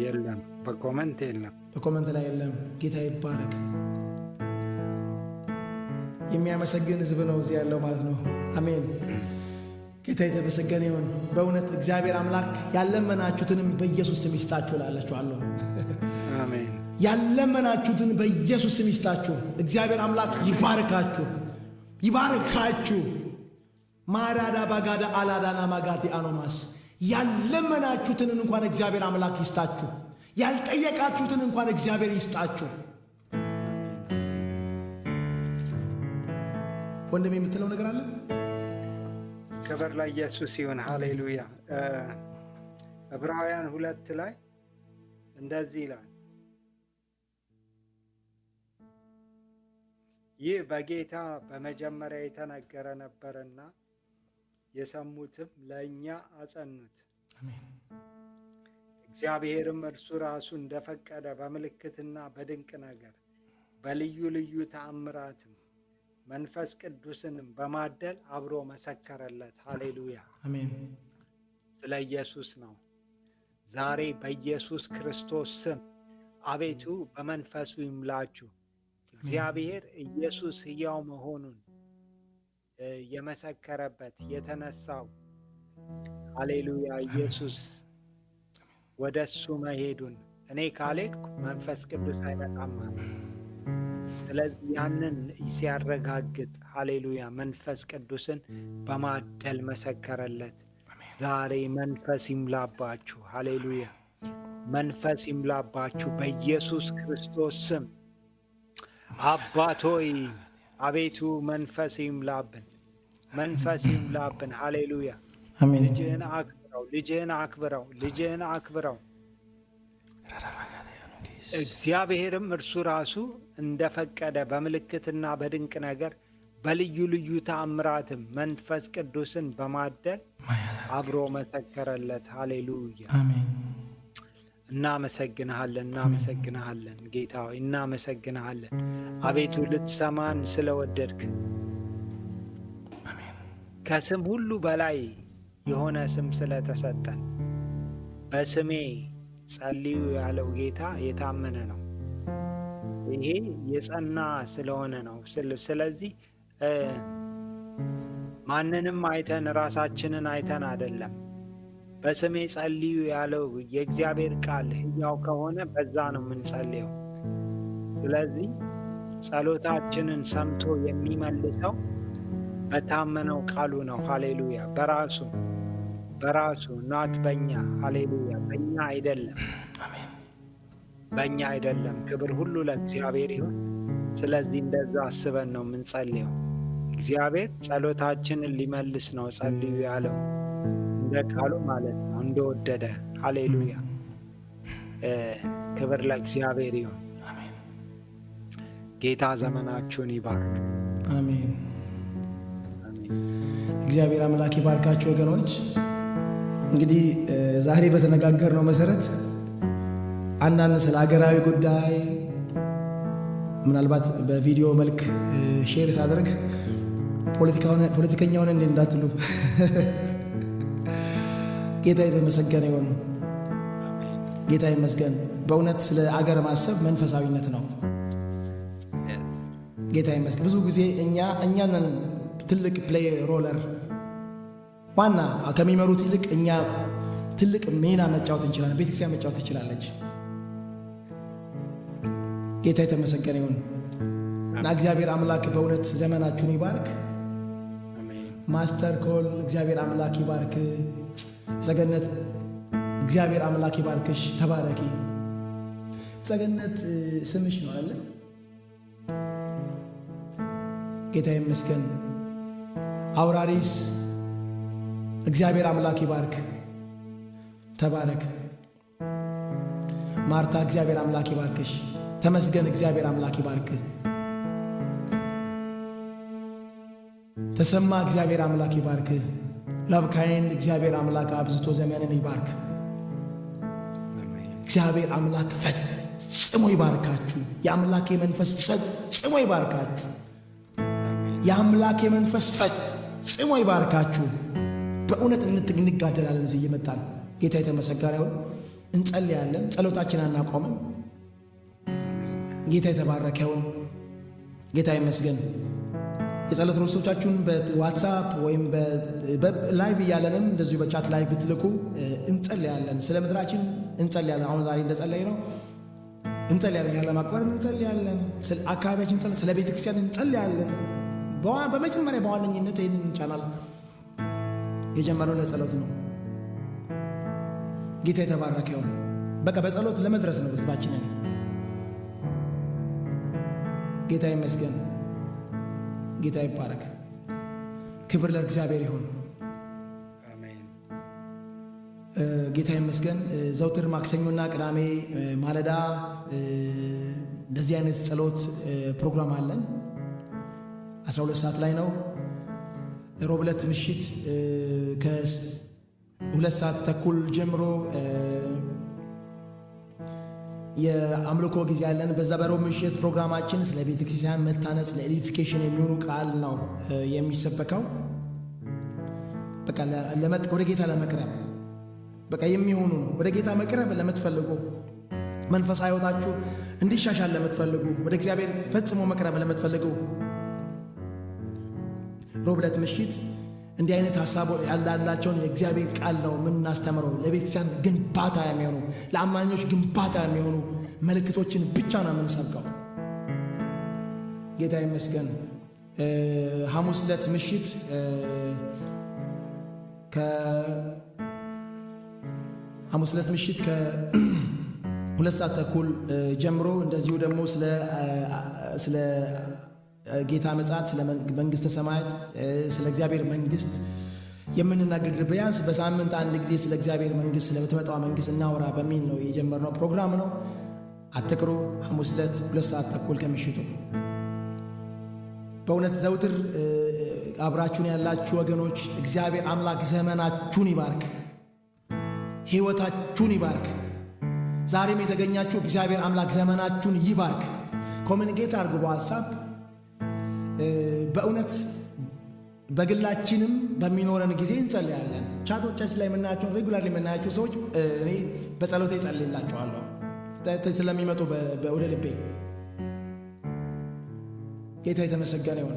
የለም፣ በኮመንት የለም፣ በኮመንት ላይ የለም። ጌታ ይባረክ። የሚያመሰግን ሕዝብ ነው እዚህ ያለው ማለት ነው። አሜን። ጌታ የተመሰገነ ይሁን። በእውነት እግዚአብሔር አምላክ ያለመናችሁትንም በኢየሱስ ስም ይስጣችሁ እላችኋለሁ። አሜን። ያለመናችሁትን በኢየሱስ ስም ይስጣችሁ። እግዚአብሔር አምላክ ይባርካችሁ፣ ይባርካችሁ። ማራዳ ባጋዳ አላዳና ማጋቲ አኖማስ ያለመናችሁትን እንኳን እግዚአብሔር አምላክ ይስጣችሁ። ያልጠየቃችሁትን እንኳን እግዚአብሔር ይስጣችሁ። ወንድም የምትለው ነገር አለ? ክብር ለኢየሱስ ይሁን። ሃሌሉያ። ዕብራውያን 2 ላይ እንደዚህ ይላል፣ ይህ በጌታ በመጀመሪያ የተነገረ ነበርና የሰሙትም ለእኛ አጸኑት። እግዚአብሔርም እርሱ ራሱ እንደፈቀደ በምልክትና በድንቅ ነገር በልዩ ልዩ ተአምራትም መንፈስ ቅዱስንም በማደል አብሮ መሰከረለት። ሃሌሉያ። አሜን። ስለ ኢየሱስ ነው። ዛሬ በኢየሱስ ክርስቶስ ስም አቤቱ በመንፈሱ ይምላችሁ። እግዚአብሔር ኢየሱስ ሕያው መሆኑን የመሰከረበት የተነሳው ሃሌሉያ ኢየሱስ ወደ እሱ መሄዱን እኔ ካልሄድኩ መንፈስ ቅዱስ አይመጣም ማለት። ስለዚህ ያንን ሲያረጋግጥ ሃሌሉያ መንፈስ ቅዱስን በማደል መሰከረለት። ዛሬ መንፈስ ይምላባችሁ። ሃሌሉያ መንፈስ ይምላባችሁ በኢየሱስ ክርስቶስ ስም። አባቶይ አቤቱ መንፈስ ይምላብን፣ መንፈስ ይምላብን። ሃሌሉያ አሜን። ልጅህን አክብረው፣ ልጅህን አክብረው፣ ልጅህን አክብረው። እግዚአብሔርም እርሱ ራሱ እንደፈቀደ በምልክትና በድንቅ ነገር በልዩ ልዩ ተአምራትም መንፈስ ቅዱስን በማደል አብሮ መሰከረለት። ሃሌሉያ አሜን። እናመሰግንሃለን፣ እናመሰግንሃለን ጌታ ሆይ እናመሰግንሃለን። አቤቱ ልትሰማን ስለወደድክ ከስም ሁሉ በላይ የሆነ ስም ስለተሰጠን በስሜ ጸልዩ ያለው ጌታ የታመነ ነው። ይሄ የጸና ስለሆነ ነው። ስለዚህ ማንንም አይተን ራሳችንን አይተን አይደለም። በስሜ ጸልዩ ያለው የእግዚአብሔር ቃል ሕያው ከሆነ በዛ ነው የምንጸልየው። ስለዚህ ጸሎታችንን ሰምቶ የሚመልሰው በታመነው ቃሉ ነው። ሃሌሉያ በራሱ ናት በእኛ። ሃሌሉያ በእኛ አይደለም፣ በእኛ አይደለም። ክብር ሁሉ ለእግዚአብሔር ይሁን። ስለዚህ እንደዛ አስበን ነው የምንጸልየው። እግዚአብሔር ጸሎታችንን ሊመልስ ነው ጸልዩ ያለው እንደ ቃሉ ማለት ነው፣ እንደወደደ። ሃሌሉያ ክብር ለእግዚአብሔር ይሁን። ጌታ ዘመናችሁን ይባርክ። አሜን። እግዚአብሔር አምላክ ይባርካችሁ ወገኖች። እንግዲህ ዛሬ በተነጋገርነው መሰረት አንዳንድ ስለ ሀገራዊ ጉዳይ ምናልባት በቪዲዮ መልክ ሼር ሳደርግ ፖለቲከኛውን እንዴ እንዳትሉ ጌታ የተመሰገነ ይሁን። ጌታ ይመስገን። በእውነት ስለ አገር ማሰብ መንፈሳዊነት ነው። ጌታ ይመስገን። ብዙ ጊዜ እኛንን ትልቅ ፕሌይ ሮለር ዋና ከሚመሩት ይልቅ እኛ ትልቅ ሚና መጫወት እንችላለን። ቤተክርስቲያን መጫወት ትችላለች። ጌታ የተመሰገነ ይሁን እና እግዚአብሔር አምላክ በእውነት ዘመናችሁን ይባርክ። ማስተር ኮል እግዚአብሔር አምላክ ይባርክ። ጸገነት እግዚአብሔር አምላክ ይባርክሽ። ተባረኪ። ጸገነት ስምሽ ነው አለ። ጌታ ይመስገን። አውራሪስ እግዚአብሔር አምላክ ይባርክ። ተባረክ። ማርታ እግዚአብሔር አምላክ ይባርክሽ። ተመስገን እግዚአብሔር አምላክ ይባርክ። ተሰማ እግዚአብሔር አምላክ ይባርክ። ላብካይን እግዚአብሔር አምላክ አብዝቶ ዘመንን ይባርክ። እግዚአብሔር አምላክ ፈጽሞ ይባርካችሁ። የአምላክ መንፈስ ፈጽሞ ይባርካችሁ። የአምላክ መንፈስ ፈጽሞ ይባርካችሁ። በእውነት እንጋደላለን። እዚህ እየመጣን ጌታ የተመሰገነ ይሁን። እንጸልያለን። ጸሎታችን አናቆምም። ጌታ የተባረከ ይሁን። ጌታ ይመስገን። የጸሎት ርዕሶቻችሁን በዋትስአፕ ወይም በላይቭ እያለንም እንደዚሁ በቻት ላይ ብትልኩ እንጸልያለን። ስለ ምድራችን እንጸልያለን። አሁን ዛሬ እንደጸለይ ነው እንጸልያለን። ያለ ማቋረጥ እንጸልያለን። ስለ አካባቢያችን እንጸልያለን። ስለ ቤተ ክርስቲያን እንጸልያለን። በመጀመሪያ በዋነኝነት ይህንን ቻናል የጀመረው ለጸሎት ነው። ጌታ የተባረከ ይሁን። በቃ በጸሎት ለመድረስ ነው ህዝባችንን። ጌታ ይመስገን። ጌታ ይባረክ። ክብር ለእግዚአብሔር ይሁን። አሜን። ጌታ ይመስገን። ዘውትር ማክሰኞና ቅዳሜ ማለዳ እንደዚህ አይነት ጸሎት ፕሮግራም አለን። 12 ሰዓት ላይ ነው። ሮብ ዕለት ምሽት ከ2 ሰዓት ተኩል ጀምሮ የአምልኮ ጊዜ ያለን። በዛ በሮብ ምሽት ፕሮግራማችን ስለ ቤተ ክርስቲያን መታነጽ ለኤዲፊኬሽን የሚሆኑ ቃል ነው የሚሰበከው። በቃ ወደ ጌታ ለመቅረብ በቃ የሚሆኑ ነው። ወደ ጌታ መቅረብ ለምትፈልጉ፣ መንፈሳዊ ሕይወታችሁ እንዲሻሻል ለምትፈልጉ፣ ወደ እግዚአብሔር ፈጽሞ መቅረብ ለምትፈልጉ ሮብ ዕለት ምሽት እንዲህ አይነት ሐሳብ ያላቸውን የእግዚአብሔር ቃል ነው የምናስተምረው። ለቤተክርስቲያን ግንባታ የሚሆኑ ለአማኞች ግንባታ የሚሆኑ መልእክቶችን ብቻ ነው የምንሰብከው። ጌታ ይመስገን። ሐሙስ ዕለት ምሽት ከ2 ሰዓት ተኩል ጀምሮ እንደዚሁ ደግሞ ስለ ጌታ ምጽአት፣ ስለ መንግሥተ ሰማያት፣ ስለ እግዚአብሔር መንግሥት የምንናገር ቢያንስ በሳምንት አንድ ጊዜ ስለ እግዚአብሔር መንግሥት ስለምትመጣው መንግሥት እናውራ በሚል ነው የጀመርነው ፕሮግራም ነው። አትቅሩ። ሐሙስ ዕለት 2 ሰዓት ተኩል ከምሽቱ። በእውነት ዘውትር አብራችሁን ያላችሁ ወገኖች እግዚአብሔር አምላክ ዘመናችሁን ይባርክ፣ ሕይወታችሁን ይባርክ። ዛሬም የተገኛችሁ እግዚአብሔር አምላክ ዘመናችሁን ይባርክ። ኮሚኒኬት አድርጉ በዋትስአፕ። በእውነት በግላችንም በሚኖረን ጊዜ እንጸልያለን። ቻቶቻችን ላይ የምናያቸውን ሬጉላር የምናያቸው ሰዎች እኔ በጸሎቴ እጸልይላቸዋለሁ ስለሚመጡ ወደ ልቤ። ጌታ የተመሰገነ ይሁን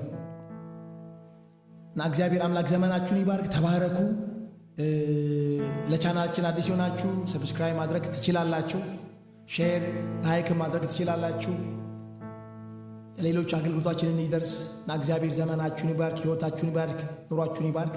እና እግዚአብሔር አምላክ ዘመናችሁን ይባርክ። ተባረኩ። ለቻናላችን አዲስ የሆናችሁ ሰብስክራይብ ማድረግ ትችላላችሁ። ሼር ላይክ ማድረግ ትችላላችሁ። ሌሎች አገልግሎታችንን ይደርስ እና እግዚአብሔር ዘመናችሁን ይባርክ፣ ሕይወታችሁን ይባርክ፣ ኑሯችሁን ይባርክ።